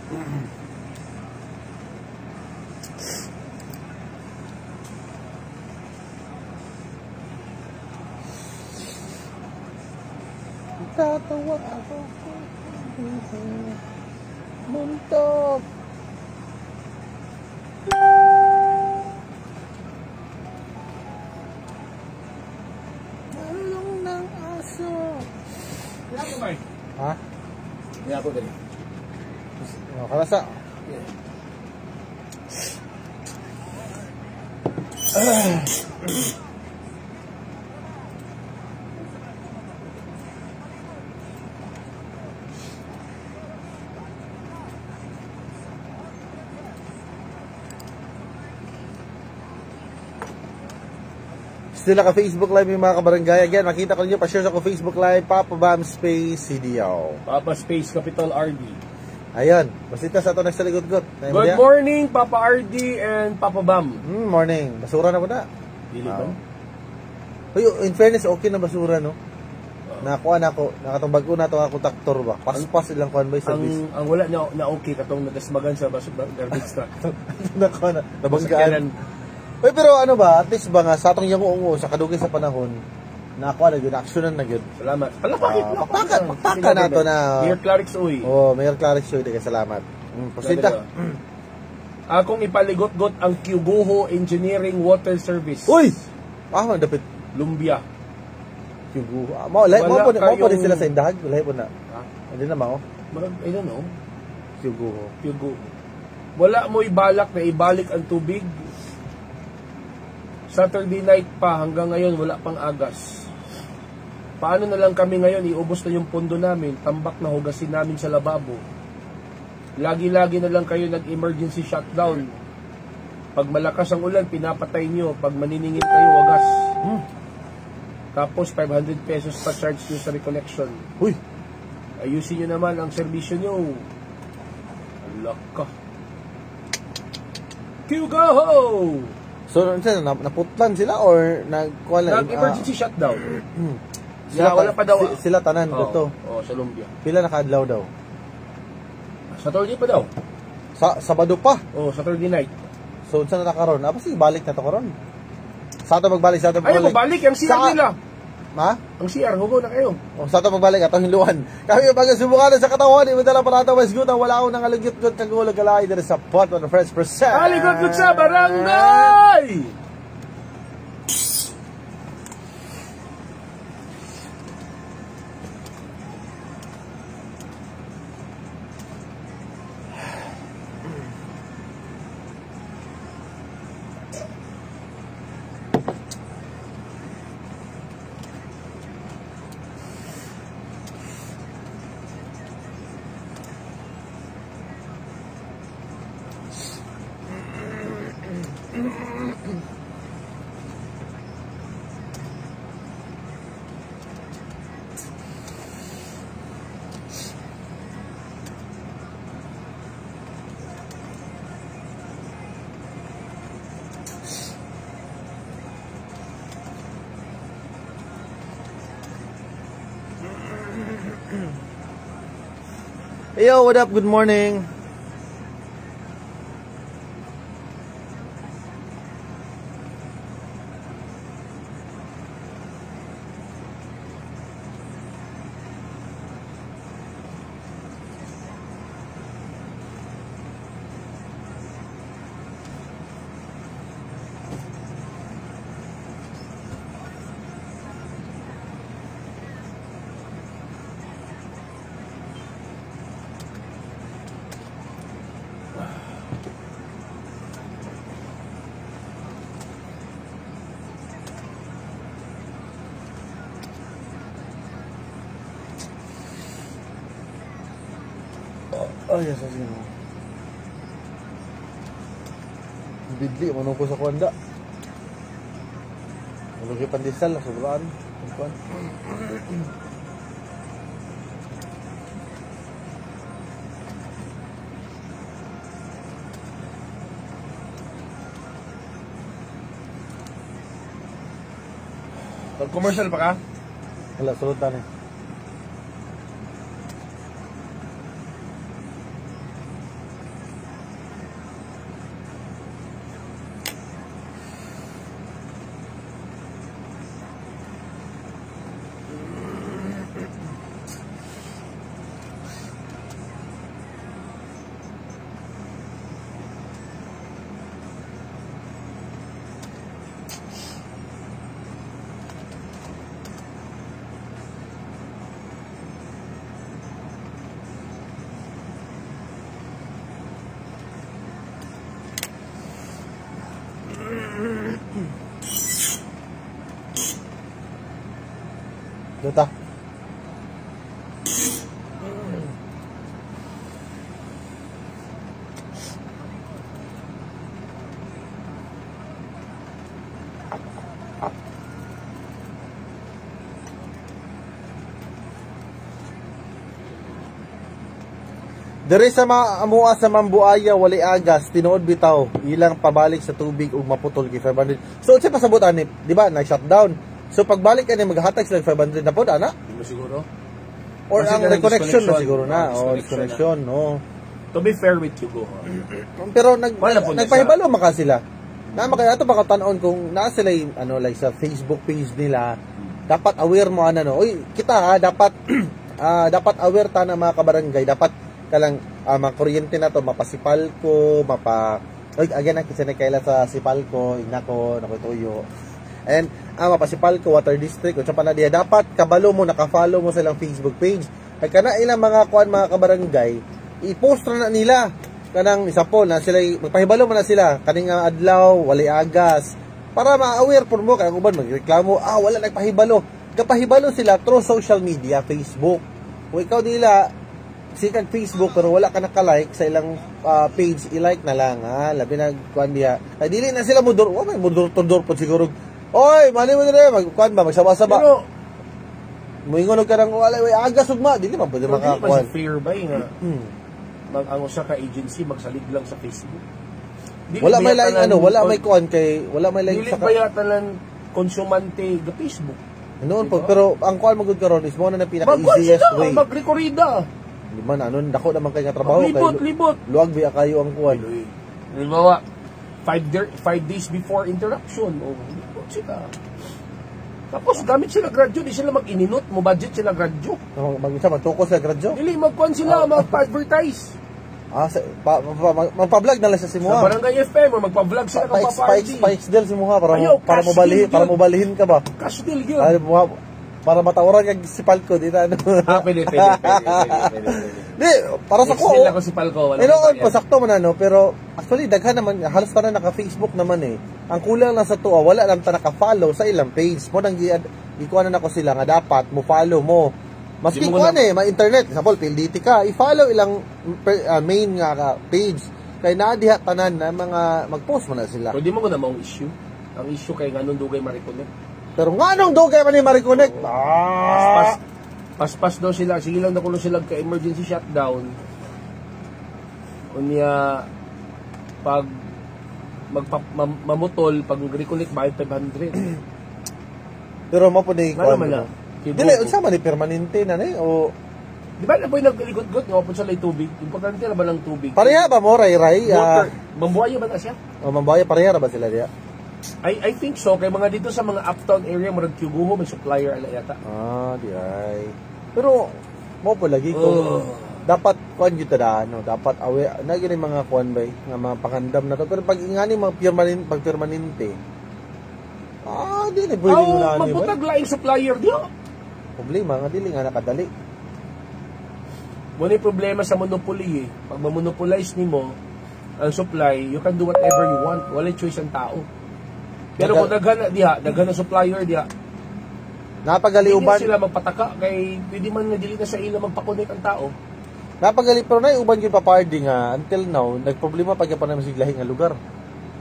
Tatawag ako muntok. Malong ng aso. Ha? Kaya ako din. Karasa. Still naka Facebook Live yung mga kabarangay. Again, makita ko ninyo, pa-share ako Facebook Live, Papa Bam Space CDO. Papa Space Capital RD. Ayun, basita sa ito nagsaligot-got. Good morning, Papa RD and Papa Bam. Morning. Basura na po na. Dili ba? Uy, in fairness, okay na basura, no? Nakuha na ako, nakatumbag ko na ito ako taktor ba? Pas-pas ilang kuhan ba yung service? Ang wala na okay katong nagasmagan sa garbage truck. Nakuha na, nabanggaan. Uy, pero ano ba, at least ba nga, sa atong yung uungo, sa kadugay sa panahon, nakuha na yun, actionan na yun. Salamat. Pakpaka na ito na. Mayor Clarix Uy. Mayor Clarix Uy, salamat. Pasita. Akong ipaligot-got ang Kyuguho Engineering Water Service. Uy! Dapit. Lumbia. Kyuguho. Mo po din sila sa Indahag. Wala po na. Hindi na mao. I don't know. Kyuguho. Wala mo ibalak na ibalik ang tubig. Saturday night pa hanggang ngayon wala pang agas. paano na lang kami ngayon, iubos na yung pondo namin, tambak na hugasin namin sa lababo. Lagi-lagi na lang kayo nag-emergency shutdown. Pag malakas ang ulan, pinapatay nyo. Pag maniningil kayo, wagas. Tapos 500 pesos pa charge nyo sa reconnection. Uy! Ayusin nyo naman ang serbisyo nyo. Alak ka. Kyugaho! So, naputlan sila or nag-emergency shutdown? Sila, wala pa daw. Sila tanan dito. Sa Lumbia. Pila nakaadlaw daw? Saturday pa daw. Sabado pa? Saturday night. So, saan na nakaroon? Sige, balik na to karon. Sa ato magbalik, sa ato magbalik. Ayaw magbalik, ang CR nila. Ha? Ang CR, hugo na kayo. Sa ato magbalik, atong hiluan. Kami yung pagkasubukan sa katawan, imadala para ito, mas good, wala akong nangalugyot-gut kagulog galay dito sa pot on the first percent. Aligot-gut sa barangay! Hey, yo, what up? Good morning. Oh, yes, sige mo. Bidli, manong ko sa kwanda. Malugay pandesal, sobraan. Commercial pa ka? Wala, sulutan eh. Dota. Dere sa amuha sa Mambuaya wali agas tinuod bitaw ilang pabalik sa tubig ug maputol kay 500. So unsa pasabot ani, di ba? Na-shutdown. So pagbalik ani maghatag sila 500 na pod ana? Di siguro. Or ang reconnection na siguro na, disconnection, no. To be fair with you, go. Pero nagpahibalo maka sila. Na maka ato baka tan-on kung naa sila ano like sa Facebook page nila, dapat aware mo ano no. Oy, kita ha, dapat dapat aware ta na mga kabarangay, dapat kalang makuryente na to, mapasipal ko, again ang kisane kaila sa sipal ko, inako, nakutuyo. And mapasipal ko, water district, o pa na diya, dapat kabalo mo, nakafollow mo silang Facebook page. Ay kana ilang mga kuan mga kabarangay, i-post na nila kanang isa po na sila magpahibalo mo na sila kaning adlaw, wali agas, para ma-aware po mo kay uban magreklamo, wala nagpahibalo. kapahibalo sila through social media, Facebook. Kung ikaw nila sikag Facebook pero wala ka naka-like sa ilang page, i-like na lang ha. Labi na kuan diha. Ay dili na sila mudor, may mudor po siguro. Oy, mali mo dire magkuan ba magsaba-saba. Pero moingon ka nang wala way aga sugma, dili man pwede makakuan. Hindi fair ba nga? Ang usa ka agency magsalig lang sa Facebook. Dili wala may like wala may kuan kay wala may like sa bayatan lang konsumante sa Facebook. Noon po, pero ang kuan magud karon is mo na pinaka-easiest way. Magrekorida. Di man dako naman kay nga trabaho libot. Luwag biya kayo ang kuan. Halimbawa, 5 days before interaction, libot sila. Tapos gamit sila gradyo, di sila mag-ininot, mo budget sila gradyo. Mag-isa magtukos sa gradyo. Dili magkuan sila, mag-advertise. Magpa-vlog na lang sa simuha. Sa Barangay FM o magpa-vlog sila kang pa-party. Spikes deal simuha para mo balihin ka ba? Cash deal yun. Para matawaran kag si Palco dito ano. Pwede. Di, para sa ko. Sila ko si Palco. Noon po sakto man pero actually daghan naman halos para naka-Facebook naman eh. Ang kulang lang sa tuwa wala lang ta naka-follow sa ilang page. Mo nang gikuanan ako sila nga dapat mo follow mo. Maski kuan ma-internet, example PLDT ka, i-follow ilang main nga page kay naa diha tanan na mga mag-post man na sila. Pwede mo na maong issue. Ang issue kay nganong dugay ma-reconnect. Pero nga nung dugay man ni ma-reconnect. Paspas daw sila, sige lang na kuno sila ka emergency shutdown. Unya pag mamutol pag reconnect bayad 500. Pero mo po ni kuan. Dili unsa man ni permanente na ni o di ba na po nagligod-god nga po sa lay tubig. Importante na ba ng tubig? Pareha ba mo ray-ray? Mambuaya ba na siya? O mambuaya pareha ba sila diya? I think so kay mga dito sa mga uptown area murag Kyuguho may supplier ala yata. Di ay. Pero mo po lagi ko dapat kuan gyud ta dapat awe na gini mga kuan bay nga mga pangandam na to pero pag ingani mga permanente di na pwede mo na ani ba? Maputag laing supplier diyo. Problema nga dili nga nakadali. Muna problema sa monopoly eh. Pag ma-monopolize nimo ang supply, you can do whatever you want. Wala choice ang tao. Pero kung daghan na supplier diha. Napagaliuban sila magpataka kay pwede man nga dili na sa ila magpa-connect ang tao. Napagali pero na uban gyud papardi nga until now nagproblema pag pa naman siglahi nga lugar.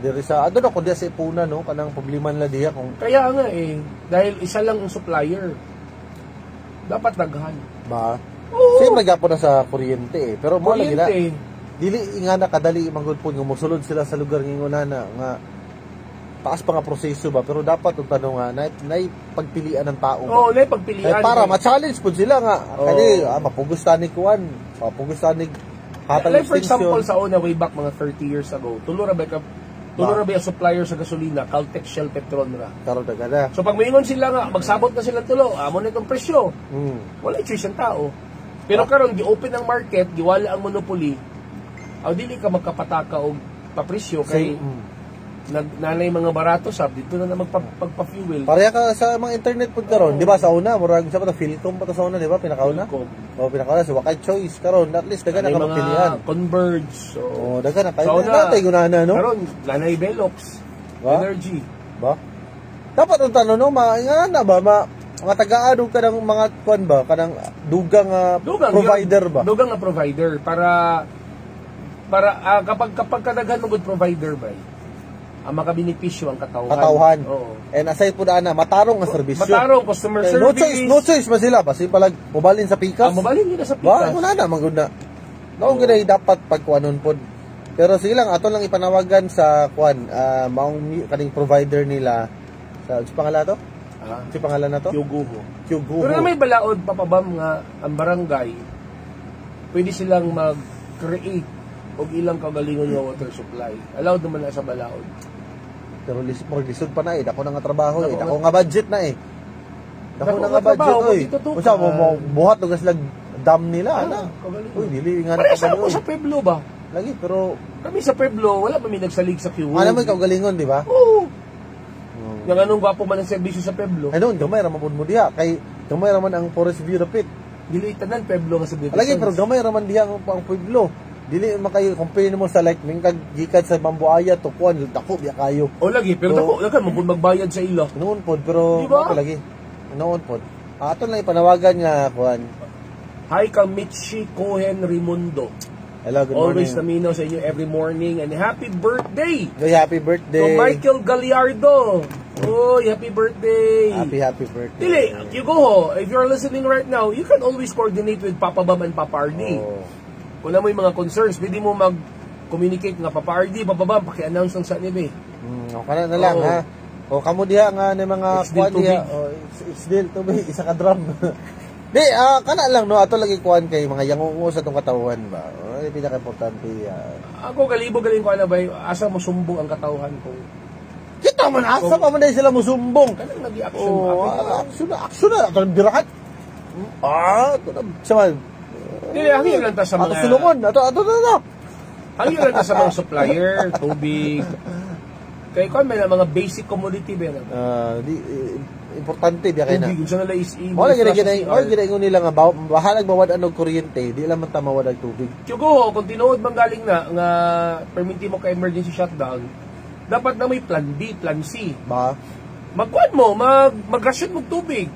Diri sa adto ko diha sa Ipuna kanang problema nila diha kung kaya nga dahil isa lang ang supplier. Dapat daghan ba? Same nagyapon na sa kuryente pero mo lagi na dili nga nakadali manggod po nga mosulod sila sa lugar nginguna nga taas pa nga proseso ba pero dapat ang tanong nga nay pagpilian ng tao ba? nay pagpilian para ma-challenge pud sila nga kani mapugustanig kuan mapugustanig hatag like for example sa una way back mga 30 years ago tulo ra ba supplier sa gasolina Caltex, Shell, Petron ra karon daga so pag moingon sila nga magsabot na sila tulo amo na itong presyo wala choice ang tao pero karon gi-open ang market giwala ang monopoly dili ka magkapataka og papresyo kay nanay mga barato sab dito na magpagpa-fuel. Pareha ka sa mga internet pud karon, di ba sa una murag sa Philcom pa to sa una, di ba pinakauna? Pinakauna so wakay choice karon at least daga na ka magpilian. Converge. Daga na kayo natay gunana no. Karon nanay Velox. Energy. Ba? Dapat ang tanong nga ba mga taga-ano ka ng mga kuan ba kanang dugang provider ba? Dugang na provider para kapag kadaghan mo good provider ba ang makabenepisyo ang katawhan. Oo. And aside po na matarong ang serbisyo. Matarong customer service. No choice man sila kasi palag mobalin sa pikas. Mobalin nila sa pikas. Wala na maguna. Naong gina dapat pagkuanon pod. Pero sige lang ato lang ipanawagan sa kuan maong kaning provider nila sa pangalan to? Si pangalan na to? Kyuguho. Pero may balaod papabam nga ang barangay pwede silang mag-create og ilang kagalingon nga water supply. Allowed naman na sa balaod. Pero lisod pa na dako na nga trabaho dako nga budget na dako na nga budget unsa mo buhat og sila dam nila uy dili nga na kabalo sa Pueblo ba lagi pero kami sa Pueblo wala pa mi nagsalig sa Kyuguho naman kaugalingon di ba yung anong gwapo man ang serbisyo sa Pueblo noon gamay ra man mo diha kay gamay ra man ang Forest Bureau pit dili tanan Pueblo nga sa Bureau lagi pero gamay ra man diha ang Pueblo dili makayo compare mo sa like mingkag gikan sa Mambuaya to kuan dako biya kayo lagi pero dako dagan mo pud magbayad sa ila noon pod pero diba? lagi noon po. Ato lang ipanawagan nga kuan. Hi kang Mitchie Cohen Raimundo. Hello, good Always morning. namino sa inyo every morning and happy birthday! Happy birthday. To Michael Galliardo. Oh, happy birthday! Happy birthday. Dili, you go. If you're listening right now, you can always coordinate with Papa Bam and Papa Ardi. Oh. Kung alam mo yung mga concerns, pwede mo mag-communicate nga Papa Ardi, Papa Bam, paki-announce lang sa nebe. Kana na lang ha. O kamo diha nga ni mga kuan diha. It's still to be isa ka drum. Di, kana lang no, ato lagi kuan kay mga yangungo sa tong katawan ba. Ay pinaka importante. Ako kalibo galing ko ana ba, asa mo sumbong ang katawhan ko. Kita man asa pa man dahil sila musumbong. Kanang nag-action. Action na ato birahat. Ito na saman. Dili, hangyo lang ta sa mga... Ato sulungon, ato. Hangyo lang ta sa mga supplier, tubig. Kaya kung may mga basic commodity ba importante biya kay na. Tubig, unsa na is Wala gina nila nga bahalag mawad og kuryente, di lang man ta mawad og tubig. Tiyogo, kung tinuod man galing na nga permiti mo ka emergency shutdown, dapat na may plan B, plan C. Ba? Magkuan mo, magrasyon mo tubig.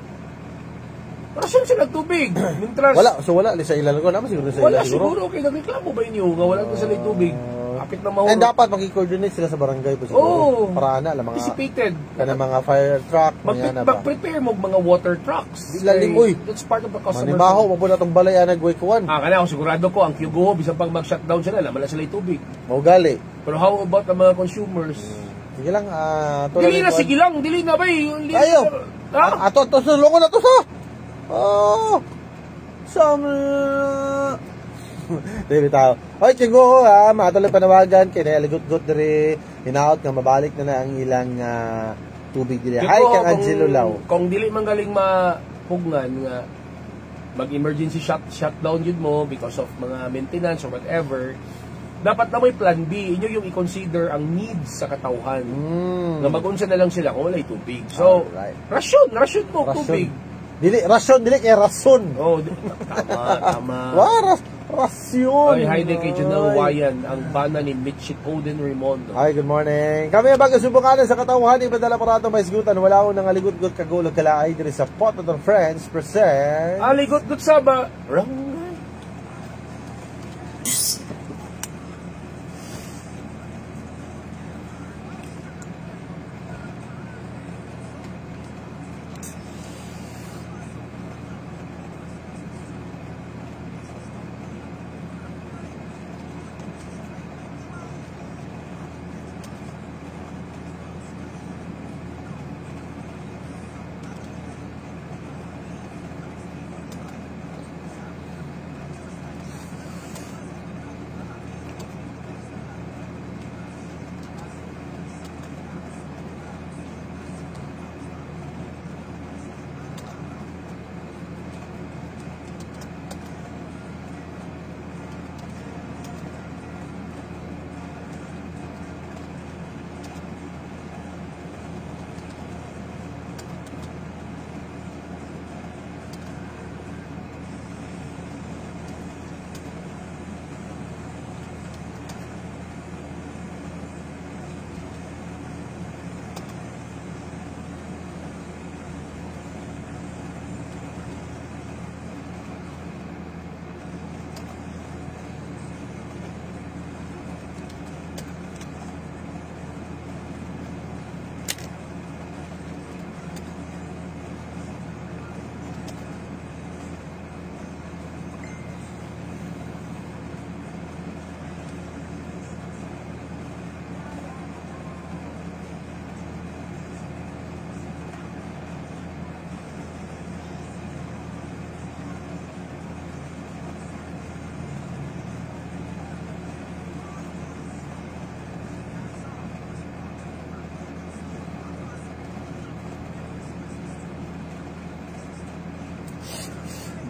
Rasyon sila tubig. Mintras, wala sa ilan ko naman siguro sa wala ilan siguro kay nagreklamo ba inyo nga wala na sila tubig. Kapit na mahulog. And dapat maki-coordinate sila sa barangay po siguro. Para na mga anticipated. Kana mga fire truck, mag-prepare mo mga water trucks. Lalim uy. That's part of the customer. Manibaho mo po na tong balay nagway kuan. Kana ako sigurado ko ang QGO bisan pag mag-shutdown sila, wala sila tubig. Mao gali. Pero how about ang mga consumers? Sige lang, sige lang, dili na ba ayo. Ato sulungon na to sa. Dili tao. Oy, Chigo, matuloy panawagan kay naligot-got diri, hinaot nga mabalik na ang ilang tubig diri. Hi kang Angelo Lau. Kung dili man galing mahugnan nga mag-emergency shutdown yun mo because of mga maintenance or whatever, dapat na may plan B. Inyo yung i-consider ang needs sa katawhan. Na mag-unsa na lang sila kung wala'y tubig. So, rasyon mo tubig. Rasyon kay rason. Oh, tama. Rasyon. Ay, hi din kay Janelle Wayan, ang bana ni Mitchie Coden Raimundo. Hi, good morning. Kami ang subukan sa katawhan, ipadala parato may isgutan, wala ko nang aligot-got kagulog kalaay diri sa Pot of the Friends present. Aligot-got sa barangay.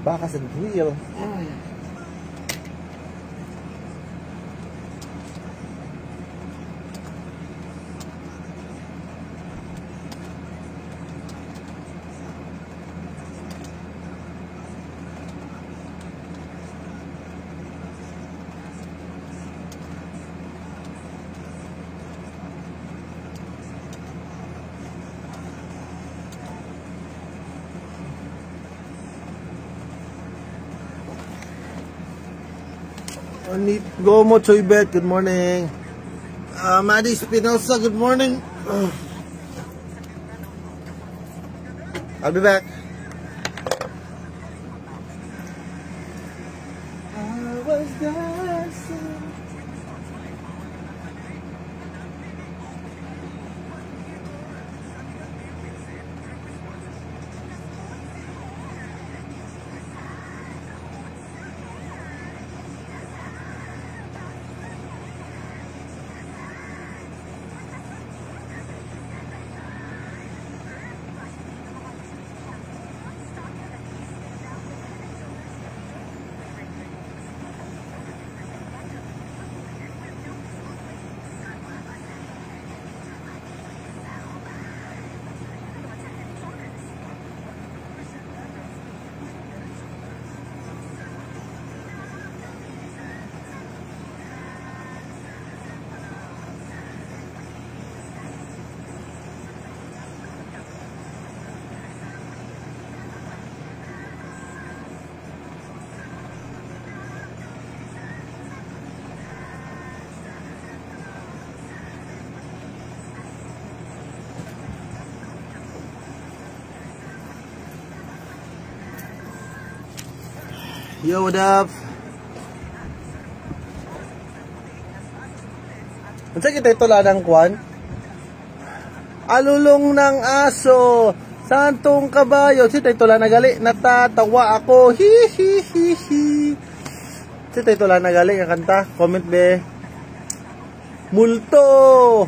Bakas and grill. Anit Gomo Choybet, good morning. Maddie Spinosa, good morning. I'll be back. I was dancing. Yo, what up? Unsa kita ito ladang kwan? Alulong ng aso, santong kabayo. Si ito lang nagali, natatawa ako. Hi hi hi hi. Si ito lang nagali ang kanta. Comment be. Multo.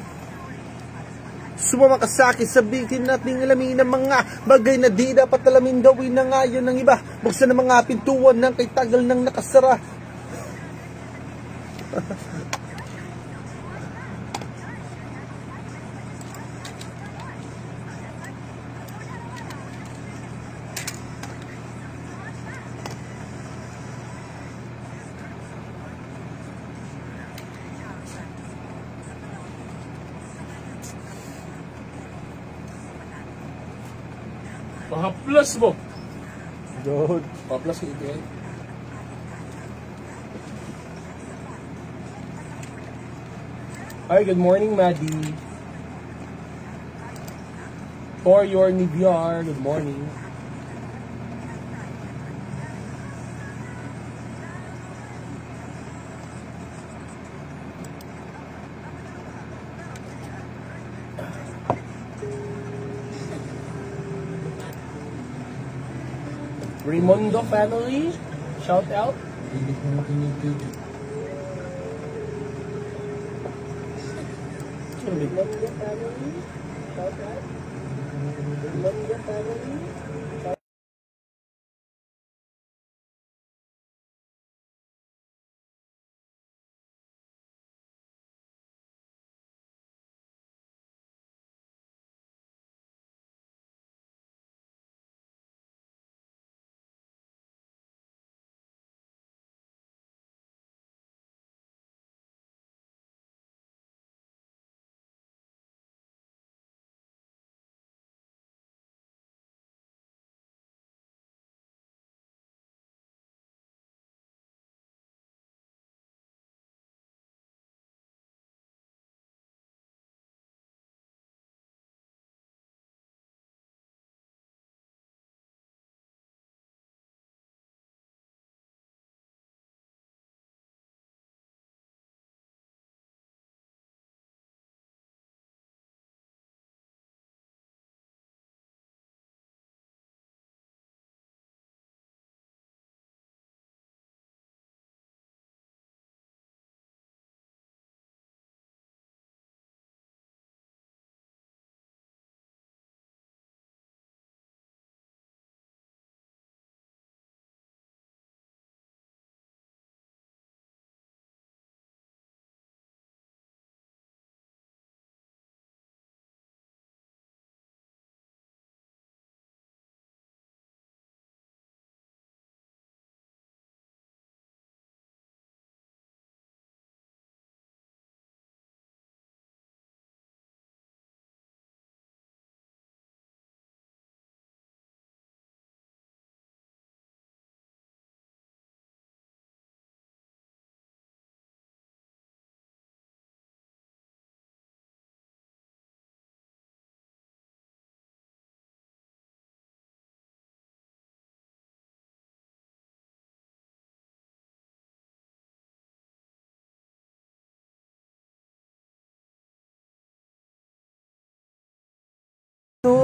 Sumama ka sa akin, sabihin natin alamin ng mga bagay na di dapat alamin, gawin na nga yun ng iba. Buksan ng mga pintuan ng kay tagal ng nakasara. Pahaplas mo. Good. Pahaplas ka ito yan. Hi, good morning, Maddie. For your Nivyar, good morning. Rimondo family, shout out. Rimondo family, shout out. Rimondo family. Kung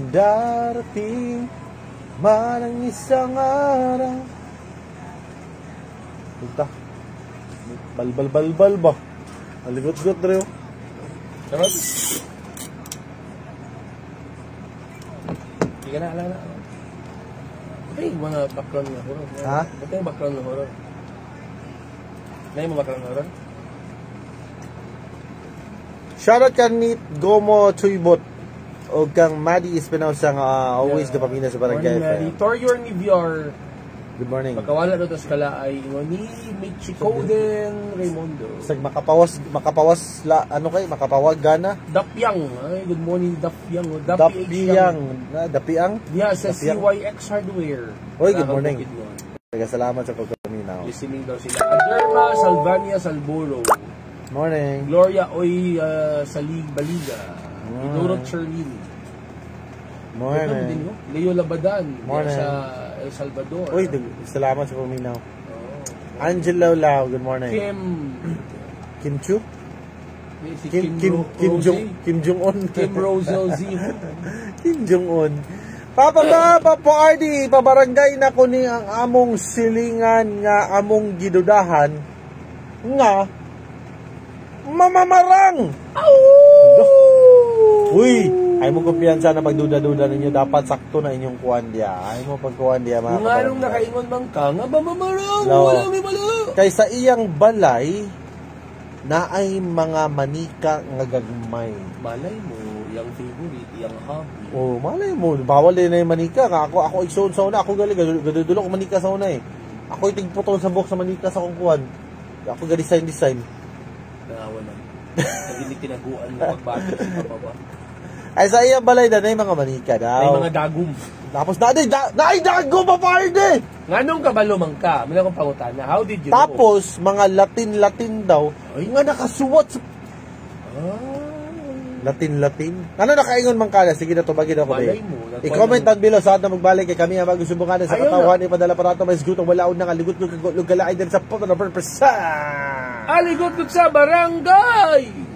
darating man ang isang araw. Punta. Balbal ba? Aligot-got rin. Sarap. Hindi ka na alala. Ba't yung mga background na horror? Ha? Ba't yung background na horror? Na yung background na horror? Shoutout kanit Gomo Chuybot o kang Maddie Espinosa nga always dopamina sa barangay. Morning, Maddie. Torior Nivior. Good morning. Pagkawala ito sa kala ay ni Michikoden Raimundo. Sag makapawas la ano kay makapawag gana. Dapyang. Ay, good morning Dapyang. Dapiang. Yeah, sa CYX Hardware. Oy, good morning. Salamat sa pagkaminaw. Listening daw sila. Aderma Salvania Salboro. Morning. Gloria Oy Salig Baliga. Idorot Cherlini. Morning. Leo Labadan. Morning. Sa El Salvador. Uy, salamat sa paminaw. Angela Lau, good morning. Kim Chu? Si Kim Jong-un. Kim Rosel Z. Kim Jong-un. Papa RD, pabarangay na ko ni ang among silingan nga among gidudahan nga mamamarang. Uy, ay mo kumpiyansa na pagduda-duda ninyo, dapat sakto na inyong kuwan diya. Ay mo pagkuwan diya mga nga nung nakaingon man ka nga mamamarang, wala may malo. Kaysa iyang balay na ay mga manika nga gagmay. Malay mo, yung favorite, yung hobby. Oh, malay mo, bawal din na yung manika. Ako igsoon sa una, ako galing, gadudulo ko manika sa una eh. Ako itigputol sa box sa manika sa kungkuhan. Ako ga-design. Nawalan. Hindi tinaguan mo pagbati sa pababa. Ay sa iyang balay na yung mga manika daw. Ay mga dagum. Tapos na dagum pa parde! Nga nung kabalumang ka, may akong pangutana, how did you Tapos, mga Latin daw, ay nga nakasuwat sa... Latin? Ano nakaingon man ka na? Sige na, tubagin ako Malay din. mo. I-comment down below sa atin na magbalik kay kami ang magsusubukan sa katawan. Ipadala para ito, may sgutong walaon na kaligot lugalay din sa poto na purpose. Aligot sa barangay!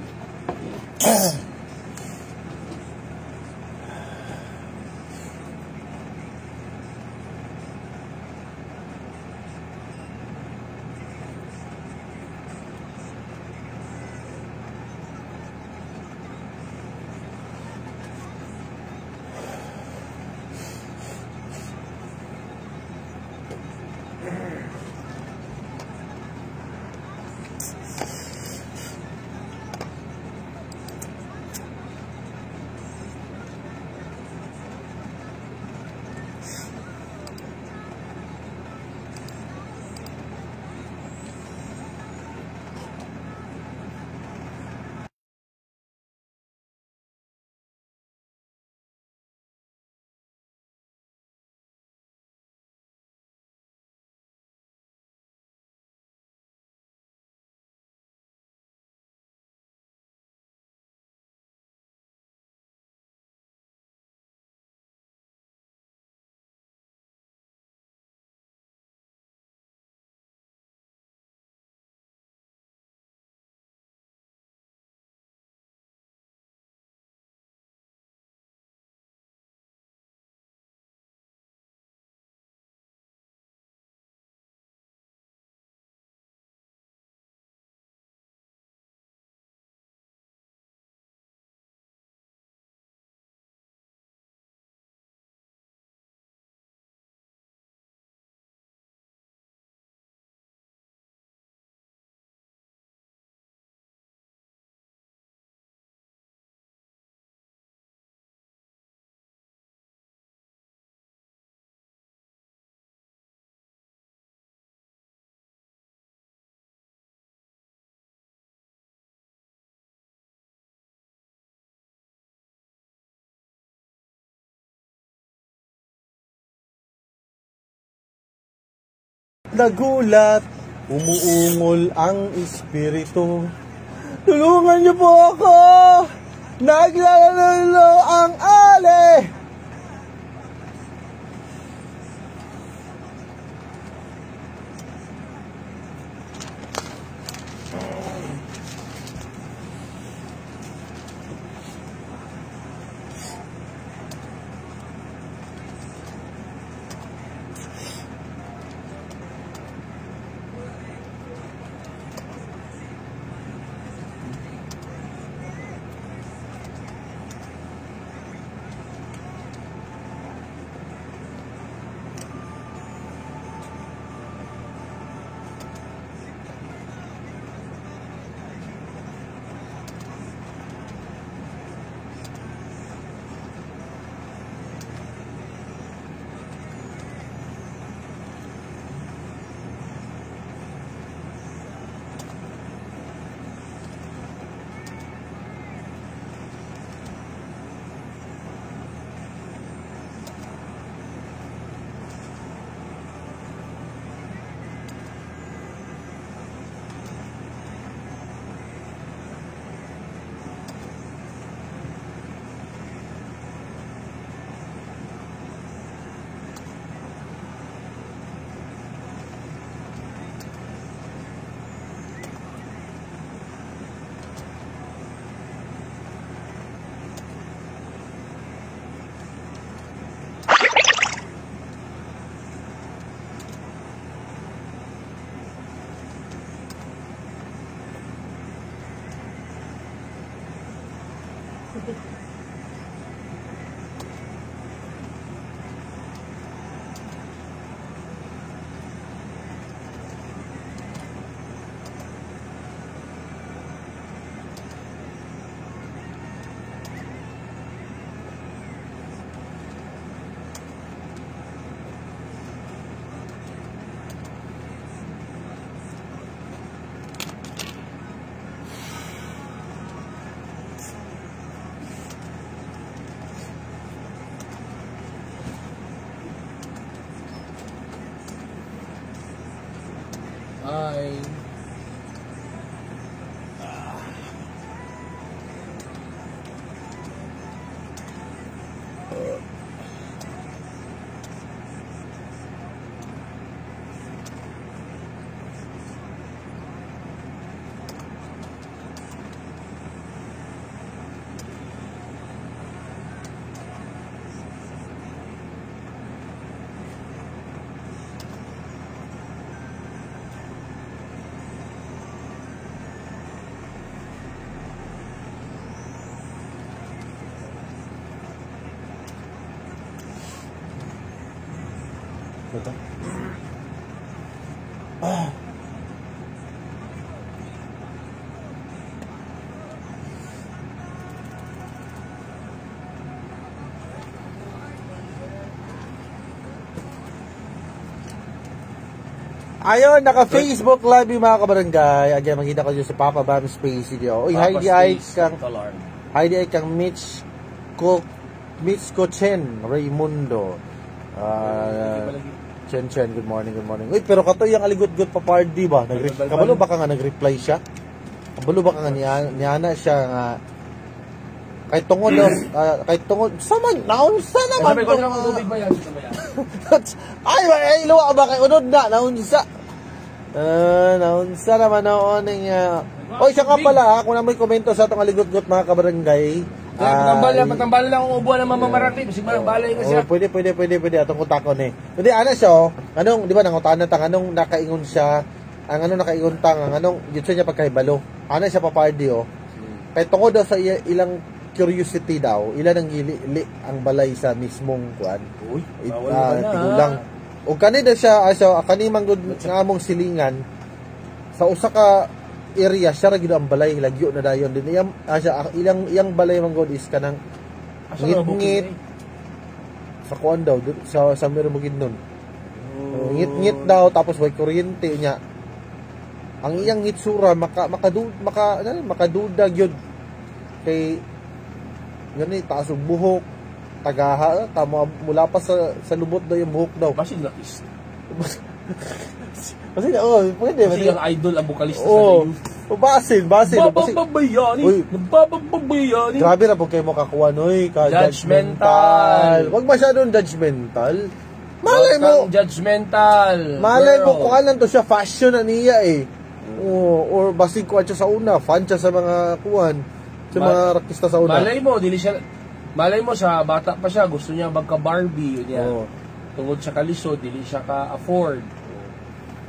Nagulat, umuungol ang espiritu. Tulungan niyo po ako! Naglalalo ang ale! Bye. Ito. Ayun, naka-Facebook live yung mga kabarangay. Again, makita ko dyan si Papa Bam Space Video. Uy, Heidi ay kang Mitch Kochen Raymundo. Chen, good morning. Uy, pero kato yung aligot-got pa party ba? Kabalo baka nga nag-reply siya? Kabalo baka nga niana siya nga kahit tungod saman, naunsa naman. Sabi ko lang ang tubig ba yan? Ay, luwa ba kay unod na, naunsa. Naunsa naman noon oy, siya nga pala, kung na may komento sa itong aligot-got mga kabarangay. Matambala lang ang ubuan ng mamamarati. Kasi balay ka siya. Pwede. Atong kutakon eh. Hindi, ano siya, anong, di ba, nangutaan tang, anong nakaingon siya, ang anong nakaingon tang, ang anong, yun siya pagkahibalo. Ano siya papardi, Kaya tungkol daw sa ilang curiosity daw, ilan ang gili ang balay sa mismong kuan. Uy, tigulang. O kanina siya, kanimang nga among silingan, sa usa ka area siya ra gyud ang balay lagyo na dayon din iyang balay man god is kanang ngit sa kuan daw sa meron mo gid nun. Ngit daw tapos way kuryente nya ang iyang hitsura makaduda gyud kay gani taas og buhok tagaha tamo mula pa sa lubot daw yung buhok daw basin lakis. Kasi pwede. Kasi yung idol ang bukalista sa YouTube. Basin. Nabababayani. Grabe na po kayo makakuha, noy. Judgmental. Huwag masyadong judgmental. Malay mo. Judgmental. Malay mo kung alam to siya, fashion na niya eh. Or basig kuha siya sa una, fan siya sa mga kuhan, sa mga rakista sa una. Malay mo sa bata pa siya, gusto niya magka-Barbie. Yun yan. Tungod sa kalisod, dili siya ka-afford.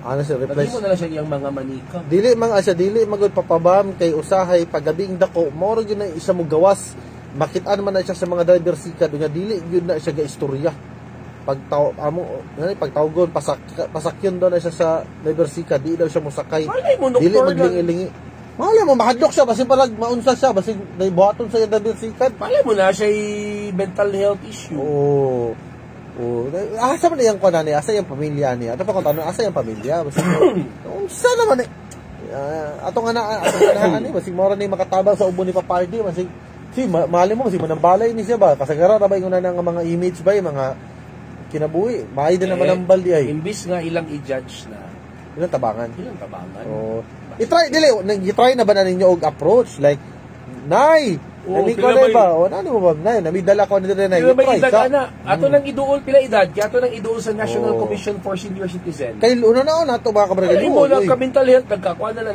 Ano siya replace? Dili mo na lang siya iyang mga manika. Dili magud papabam kay usahay pagabing dako. Moro gyud na isa mo gawas. Makit-an man na siya sa mga driver sika dunya dili gyud na siya gaistorya. Pagtawgon pasakyon daw na siya sa driver sika, di daw siya mosakay. Dili maglingi-lingi. Malay mo mahadlok siya basin palag maunsa siya basin buhaton sa driver sika. Malay mo na siya mental health issue. Asa man yang kuan ni, asa yang pamilya niya. Ato pa ko tanong, asa yang pamilya? Basta unsa naman atong ana ani basig mora ni makatabang sa ubo ni Papardi, basig mali mo basig manambalay ni siya ba? Kasagara ra ba ingon na nga mga image ba, mga kinabuhi. Maay din naman ang baldi ay. Imbis nga ilang i-judge na. Ilang tabangan. I-try na ba na ninyo og approach like nay nami ko na ba? O ano mo ba? Namidala ko nito na. Ato nang iduol pila edad, kaya ato nang iduol sa National Commission for Senior Citizen. Kay una na nato ba kabarangay mo nagka-mental health, nagkakuha na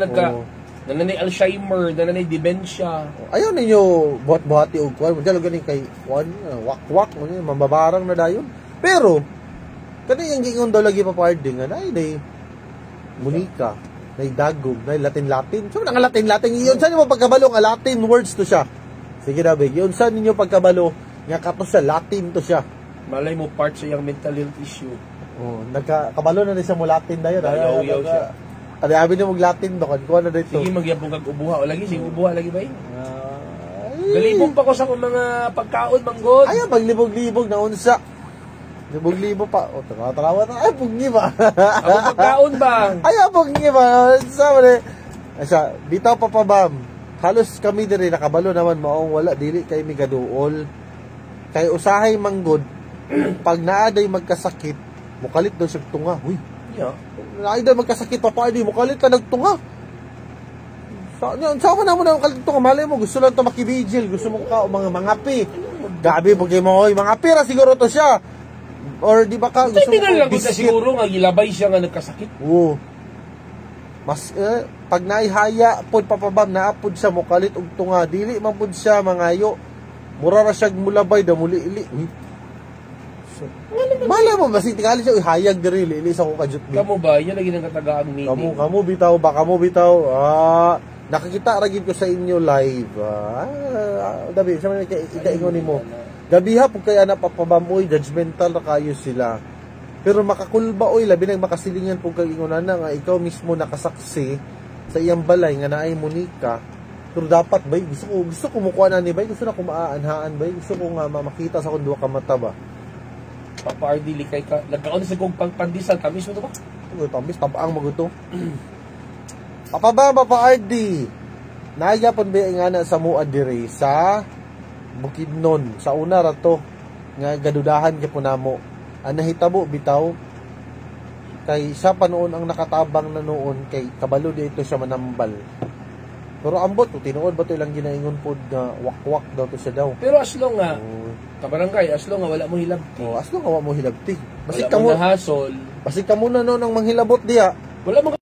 nanay Alzheimer, nanay dementia. Ayaw ninyo buhat-buhati og kuan, dalo ganing kay wak-wak mambabarang na dayon. Pero kani yung gingon daw lagi Paparding nay Monica, nay dagog, nay Latin. So nang Latin iyon sa mo pagkabalo nga Latin words to siya. Sige na, Big. Yun saan ninyo pagkabalo, nga kato sa Latin to siya. Malay mo part sa yung mental health issue. Nagkakabalo na rin siya mo Latin na yun. Ayaw siya. Sabi niya mag-Latin doon. Kuha na dito. Sige, magyapong kag-ubuha. O lagi, sige, ubuha lagi ba yun? Galibog pa ko sa mga pagkaon, manggod. Ayaw, paglibog-libog na unsa. Libog-libog pa. Tarawa na. Ay, pugni ba? Ako pagkaon ba? Ayaw, pugni ba? Sabi na. Bitaw pa bam. Halos kami din nakabalo naman maong wala dili kay migaduol kay usahay manggod pag naaday magkasakit mukalit daw siya tunga. Uy, Yeah. Idol magkasakit pa pa, mo kalit na nagtunga. Sama na mo na kalit tunga, malay mo, gusto lang ito makibigil, gusto mo ka, mga pi. Gabi, pagkay mo, mga pira siguro to siya. Or di ba ka, gusto mo lang biscuit. Siguro nga, gilabay siya nga nagkasakit. Oo. Mas, pag naihaya, pod papabam, naapod siya mo kalit og tunga, dili man pod siya, mangayo. Mura ra siya mulabay, da muli-ili. Malay mo, basi tingali siya, hayag diri, ili sa ko kajut. Kamu ba? Yan lagi ng katagaang meeting. Kamu bitaw. Nakakita ragid ko sa inyo live. Dabi, sa man ikaingon nimo. Gabi ha pug kay ana papabamoy, judgmental ra kayo sila. Pero makakulba oy, labi nang makasilingan pug kay ingon na nga ikaw mismo nakasaksi sa iyang balay nga naay Monica. Pero dapat bay, gusto ko mukuha na ni bay, gusto na ko maaanhaan bay, gusto ko nga makita sa kun duha ka mata ba. Papa RD likay ka. Nagkaon sa kong pangpandisan. Tamis mo ito ba? Tamis, tapaang maguto. Papa RD. Nagyapon ba nga na sa mua dire sa Bukidnon. Sa una rato. Nga gadudahan ka po namo. Ang nahitabo bitaw. Kay siya pa noon ang nakatabang na noon. Kay kabalo dito siya manambal. Pero ambot, tinuod ba ito ilang ginaingon po na wak-wak daw to siya daw. Pero aslo nga, kabarangay, aslo nga wala mo hilabti. Aslo nga wala mo hilabti. Basig ka mo nahasol. Basig ka muna noon ang manghilabot diya. Wala mo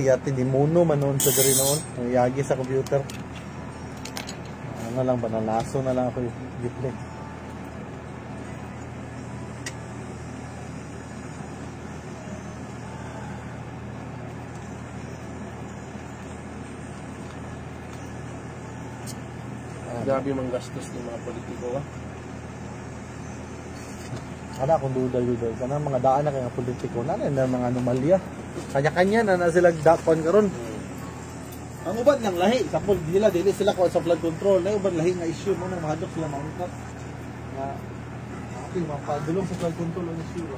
Yati di muno manon sa diri noon, yagi sa computer. Ano lang ba, nalaso na lang ako yung display. Grabe mang gastos ng mga politiko ha. Ana kung duda kana mga daan na kay nga politiko na mga anomalya. Kanya-kanya na sila dakon karon. Ang uban ng lahi sa dili sila ko sa flood control, na uban lahi nga issue mo nang mahadlok sila maungkat. Nga okay, mapadulong sa flood control ang issue.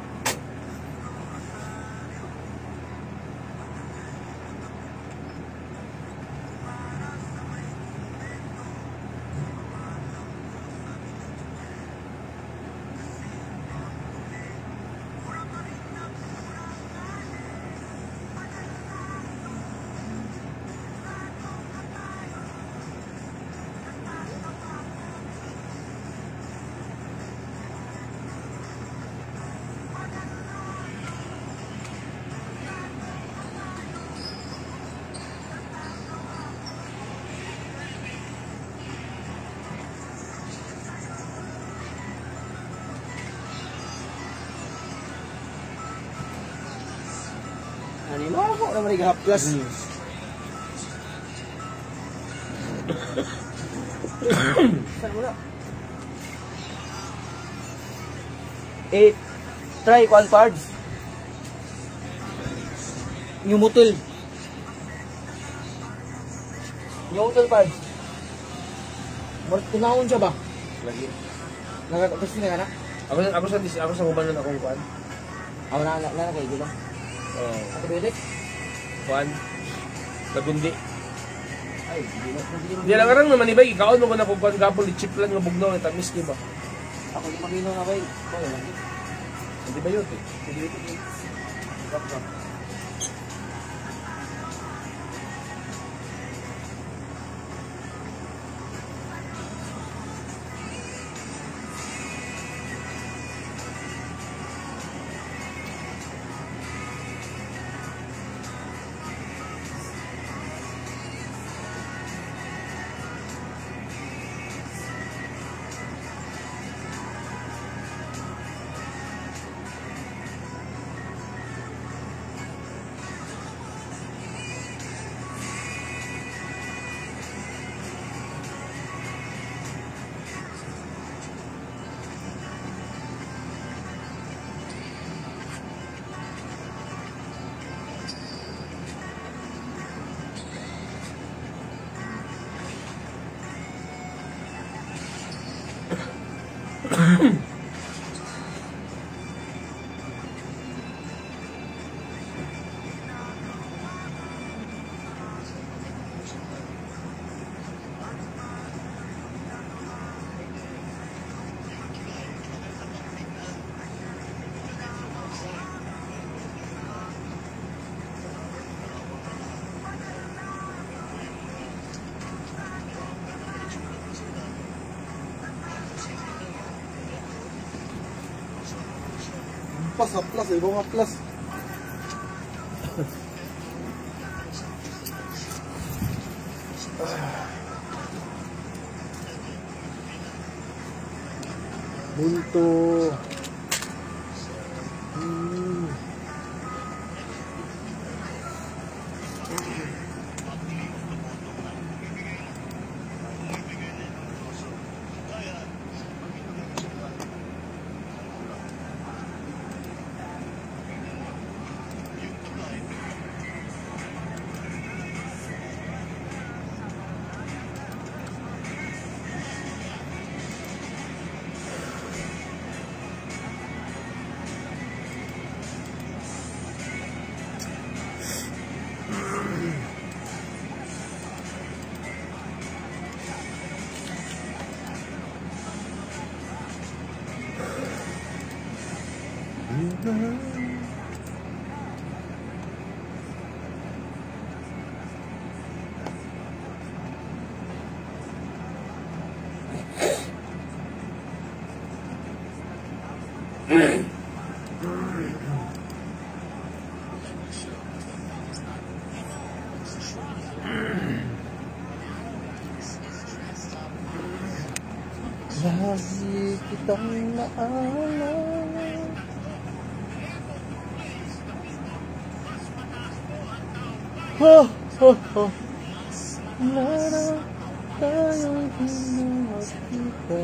Ani mo ako naman igahaplas. Saan mo na? try kuan parts. New mutul. New mutul parts. Tinawon siya ba? Lagi. Nagkatapos na na? Ako sa humanan akong kuan. Ako na kay dito. Oh. Ako bedik. Kuan. Lagundi. Ay, Di lang arang naman ibay ikaw mo na kuan gapon di chip lang nga bugnaw eta miski ba. ako di magino na kay. Ko lang. Hindi ba yun eh? Hindi. Plus, iba nga plus. Bunto. Lagi kitang naalala. Oh, oh, oh. Lara tayong hinahakita.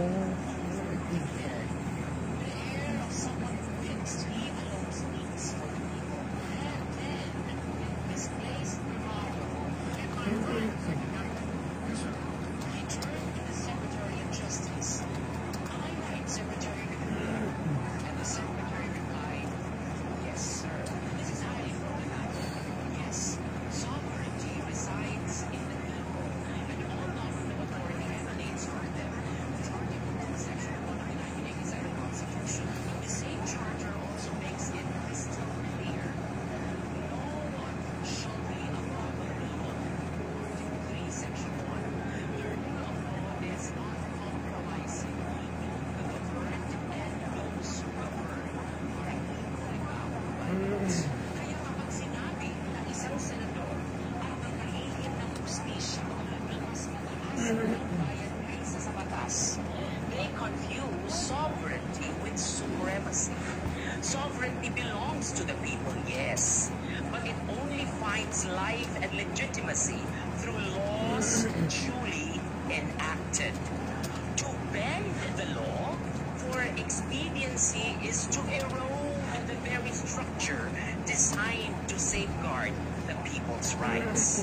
expediency is to erode the very structure designed to safeguard the people's rights.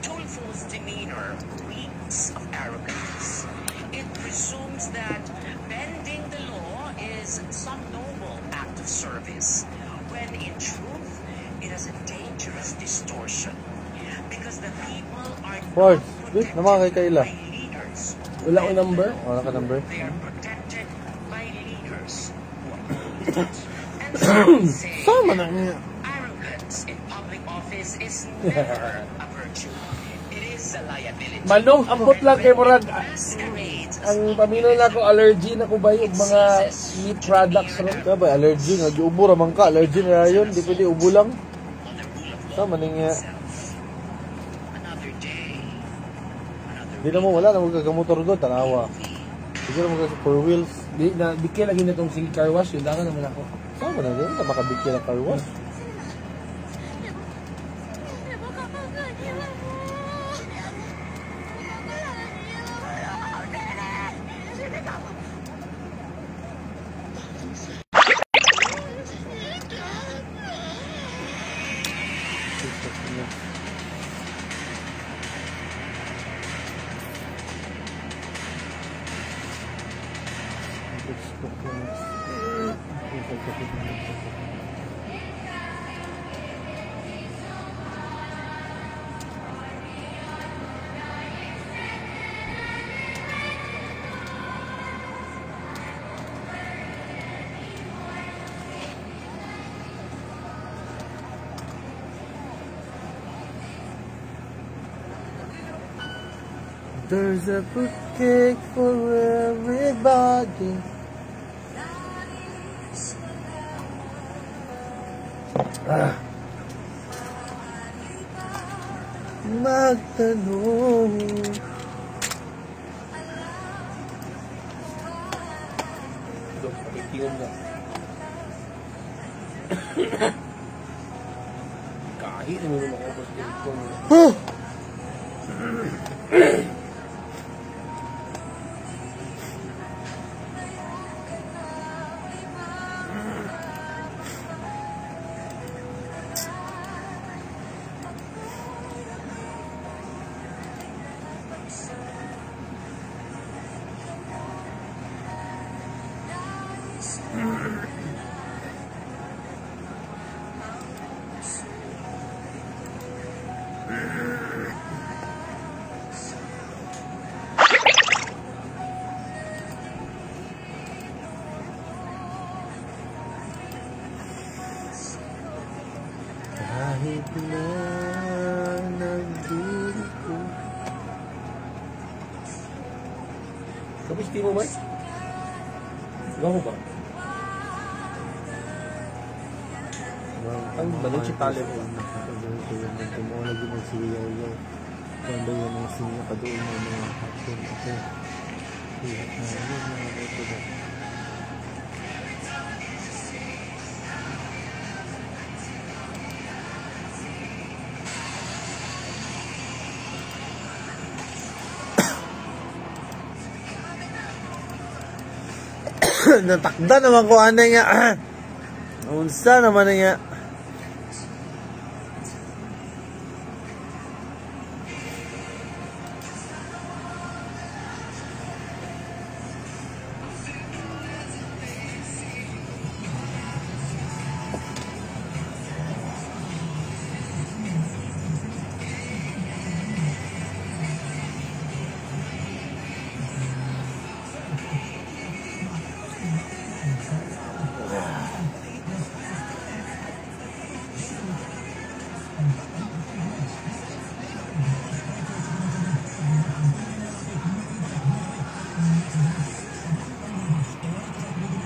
Tulfo's demeanor reeks of arrogance. It presumes that bending the law is some noble act of service, when in truth, it is a dangerous distortion. Because the people are Ford, not wait, naman kay Kayla. by leaders. Wala ko number. Wala ka number? They are protected by leaders who are competent. And some say Sama na niya. arrogance in public office is never a virtue. It is a liability. Manong, ambot lang kay Murag. Masquerades as Ang pamino na ko, allergy na ko ba yung mga meat products ron? Kaya ba, allergy nga. Ubo raman ka. Allergy na yun. Di pwede ubo lang. on the rule of law Sama na niya. itself. Another day, another Di na mo, wala na magkakamotor doon. Tanawa. Hindi na magkakamotor 4 wheels. Bigyan lagi na itong sige car wash, yun lang naman ako. Sama na din. Makabigyan ng car wash. There's a fruitcake for everybody. Magtanong. Ito, pakitingin mo. Kahit ano naman ako sa telephone mo. Huh! Kahit na nandito. Tapos di mo ba? Gawa mo ba? Ang balon si talent mo. Mo lagi magsiyaw-yaw. Quando yung mga sinya pa doon ng mga hapon ako. Kaya yun mga ito ba? Natakda naman ko anay nga. Unsa naman nga.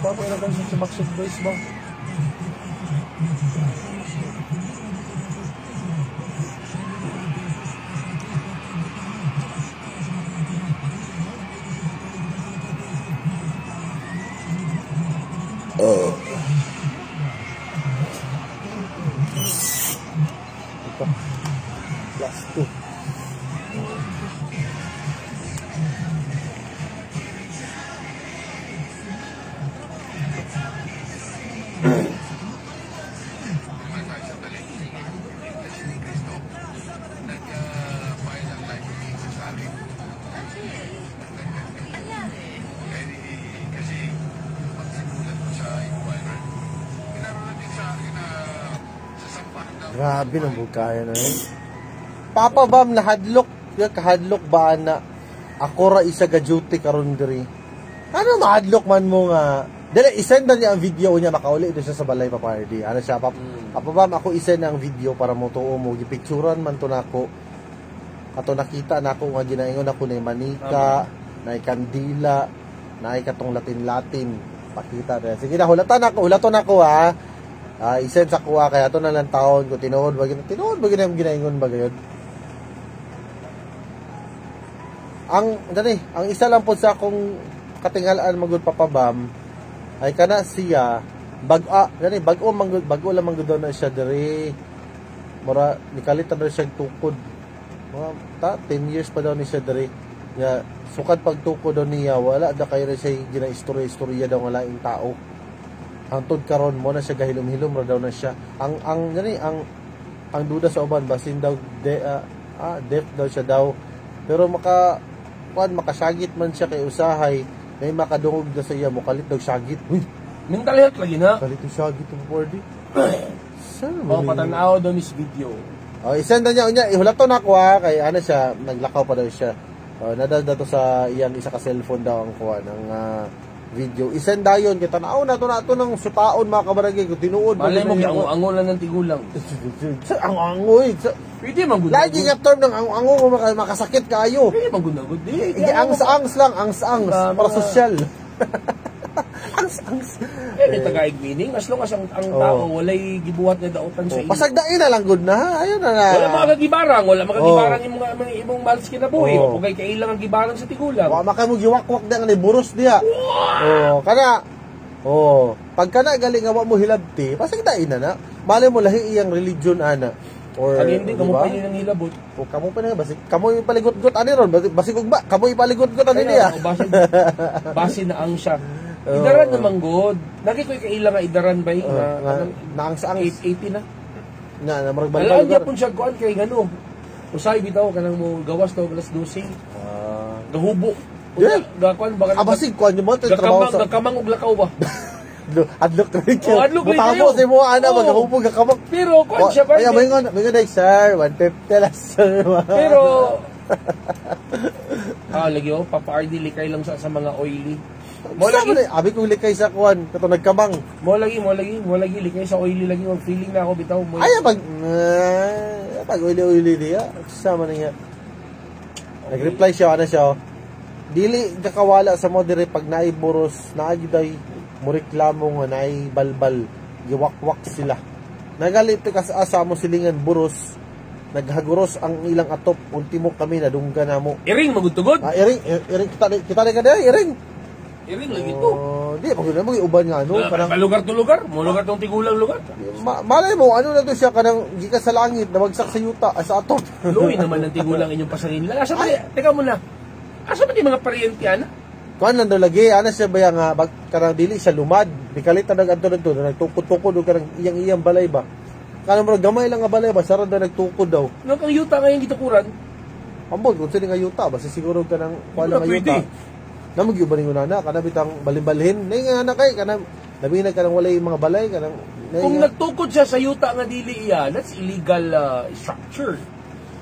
Papo na lang sa Backstreet Boys ba? Ito. Plus 2. Grabe nang bukaya na yun. Papa Bam, nahadlok. Kahadlok ba na ako ra isa ka duty karon diri. Ano mahadlok man mo nga? Dili, isend na niya ang video niya, makauli ito siya sa balay papardi. Ano siya, Papa Bam, ako isend ang video para mo tuo mo. Gipicturan man to nako. Ato nakita nako nga ginaingon ako na manika, na kandila, na katong Latin-Latin. Pakita na. Sige na, hulaton ako ha. Isend sa kuha, kaya ito na lang taon ko, tinuod ba ginang ginaingon ba gayon? Ang isa lang po sa akong katingalaan magud Papa Bam, ay kana siya, bago lang manggod daw na siya diri. Mura, nikalitan na siya tukod. 10 years pa daw ni siya diri. Ya, sukad pagtukod daw niya, wala da kayo siya gina-istorya daw nga laing tao. Hangtod karon mo na siya gahilom-hilom ra daw na siya. Ang duda sa uban basin daw deaf daw siya daw. Pero makasagit man siya kay usahay, may makadungog na sa iya mo kalit daw sagit. Uy, mental health lagi na. kalit yung sagit ng party. Patanaw daw nis video. Isend na niya, ihulato na ako kay ano siya, naglakaw pa daw siya. Nadal to sa iyang isa ka cellphone daw ang kuha ng video. Isend dayon kita na to ng sutaon mga kabarangay ko tinuod. Malay mo kay ango lang ng tigulang. Ang angoy. Pwede man gud. Lagi nga term ng ango makasakit kaayo. Pwede man gud. Ang saangs lang, ang saangs para sosyal. Ang May tagaig meaning as long as ang tao walay gibuhat nga daotan sa iyo. Pasagdain na lang gud na. Ayun na. Wala makagibarang imong malas kinabuhi. Ugay kailang ang gibarang sa tigulang. Wa makay mo giwakwak na ni buros diha. Kana. Pag kana galing nga wa mo hilabti, pasagdain na. Malay mo lahi iyang religion ana. Or hindi kamo pa nang hilabot. O kamo pa na basig kamo ipaligot-got ani ron, basig ugba, kamo ipaligot-got ani diha. Base na ang siya. Idaran naman good. Lagi ko kailang nga idaran ba na ang saang 880 na. Na marag balik. Alam niya pun siya kuan kay gano. Usay bitaw kanang mo gawas daw alas 12. Gahubo. Gakuan baka basig kuan mo trabaho sa kamang og lakaw ba. Adlok rin kayo. Butamo sa mo ana maghubog ka kamang. Pero kuan siya ba? Ay mingon dai sir 150 lang sir. Pero lagi papa-RD likay lang sa mga oily. Mo lagi abi ko likay sa kuan kato nagkamang. Mo lagi likay sa oily lagi ang feeling na ako bitaw mo. Ay pag oily diya sama na niya. Nag-reply siya ana siya. Dili kakawala sa mo dire pag naay buros naagiday mo reklamo nga naay balbal giwakwak sila. Nagalit ka sa asa mo silingan buros. Naghaguros ang ilang atop ultimo kami nadungga na mo. Iring magutugod. Iring kita na kada iring. Iring lagi to. Di pag na uban nga no parang lugar to lugar, mo lugar tong tigulang lugar. Malay mo ano na to siya kanang gikas sa langit nabagsak sa yuta sa atop. Luoy naman ng tigulang inyong pasangin. Asa ba? Teka muna. Asa ba di mga paryente ana? Kuan nando lagi ana siya baya nga kanang dili siya lumad. Bikalit na nag-adto nagtukod-tukod og kanang iyang balay ba. Kanang mo gamay lang nga balay ba sarad na nagtukod daw. No kang yuta ngayon gitukuran. Ambot kung sino nga yuta basta siguro kanang kuan nga yuta. Namo gyuban ngo nana kana bitang balimbalhin. Nay nga ana kay kanang nabinag kanang walay mga balay kanang kung nagtukod siya sa yuta nga dili iya, that's illegal structure.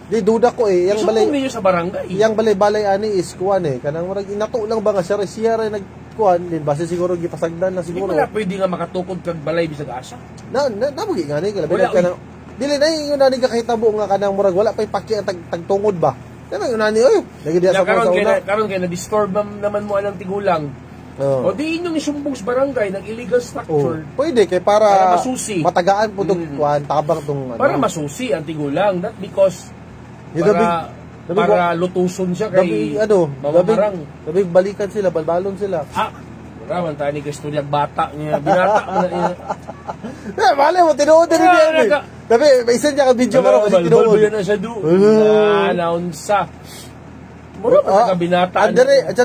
Di duda ko yang balay niyo sa barangay. Yang balay-balay ani is kuan kanang murag inato lang ba nga siya ray nagkuan din base siguro gipasagdan na siguro. Wala pwede nga makatukod kag balay bisag asa. Nabugi nga ni kalabi kanang dili na ingon na ni kahitabo nga kanang murag wala pay paki ang tagtungod ba. Kanang yun nani oy. Lagi diya sa una. Karon kay na disturb naman mo anang tigulang. O di inyong isumbong sa barangay ng illegal structure. Pwede kay para masusi. Matagaan po tong kuan tabang tong para masusi ang tigulang, not because para lutuson siya kay gabi balikan sila, balbalon sila. Raman tani ka istorya bata niya, binata mo na niya. Mali mo tinuod din niya. Dabi may isa niya ka video mo kasi tinuod. Balbal na siya do. Announce. Mura pa ka binata.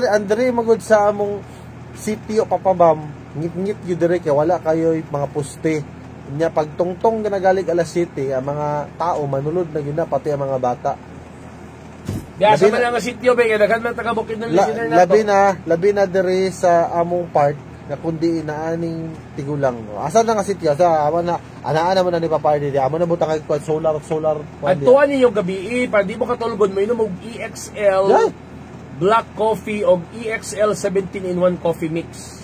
Andre magud sa among sitio Papabam, ngit-ngit yu dire kay wala kayo mga poste. Nya pagtungtong ginagalig alas 7 ang mga tao manulod na gyud na pati ang mga bata. Diya sa mga sitio ba kay daghan man taga Bukid ng listener na to. Labi na dire sa among part na kundi inaaning tigulang. Asa na nga sityo? Sa amo na anaan mo na ni Papardi di. Amo na butang kay solar At tuwa niyo gabi para di mo katulgon mo inom og EXL Yeah. black coffee o EXL 17-in-1 coffee mix.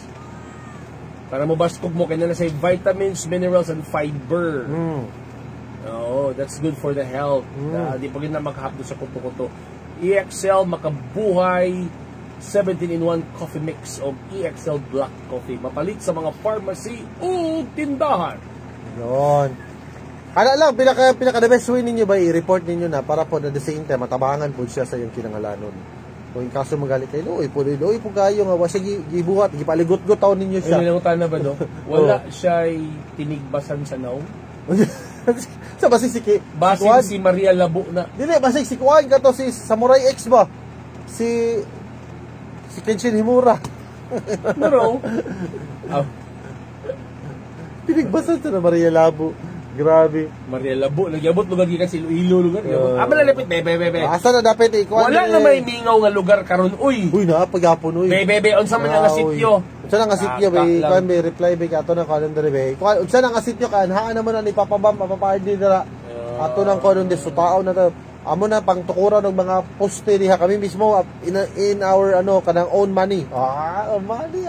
Para mo baskog mo kay na say vitamins, minerals and fiber. Oh, that's good for the health. Di pa gid na makahapdo sa kuto-kuto. EXL makabuhay 17-in-1 coffee mix o EXL black coffee. Mapalit sa mga pharmacy o tindahan. Yun. Ano lang, pinaka the best way ninyo ba i-report ninyo na para po at the same time matabangan po siya sa yung kinangalanon. Kung yung kaso magalit kayo, uy po kayo nga, wasa gibuhat, gipaligot-got taon ninyo siya. Ano na ba do? Wala siya'y tinigbasan sa naong? Sa basig Basig si Maria Labo na. Dili, basig si Kuan ka to, si Samurai X ba? Si Kenshin Himura. Pero, pinigbasan sa na Maria Labo. Grabe. Maria Labo, nagyabot lugar gikan sa Iloilo lugar. Aba na lapit, bebe. Asa na dapat ikuan? Wala na may mingaw nga lugar karon uy. Uy na pagyapon uy. Bebe, unsa man nga sityo? Unsa na nga sityo be? Kuan be reply be kato na calendar be. Kuan unsa na nga sityo kan haan naman na ni Papabam, Papapardi dira. Ato nang kuan des sutaw na to. Amo na pang tukuran ng mga poste diha kami mismo in our kanang own money. Money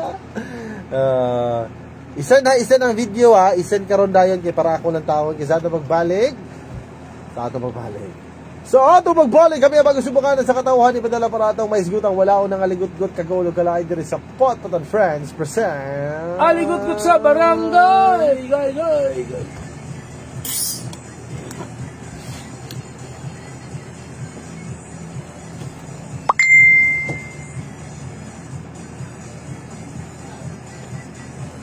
Isa ng video isend karon dayon kay para ako ng tawag kay sa ato magbalik. So ato magbalik kami ang subukan sa katawhan ipadala para atong maisgutang wala nang aligot-got kagulog kalay diri sa Potpotan Friends present. Aligot-got sa barangay. Gay.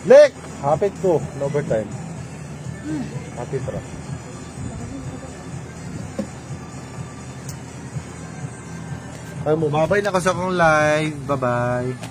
Lek! Hapit ko. No overtime. Hapit ra. Ay mo, babay na ka sa akong live. Bye-bye.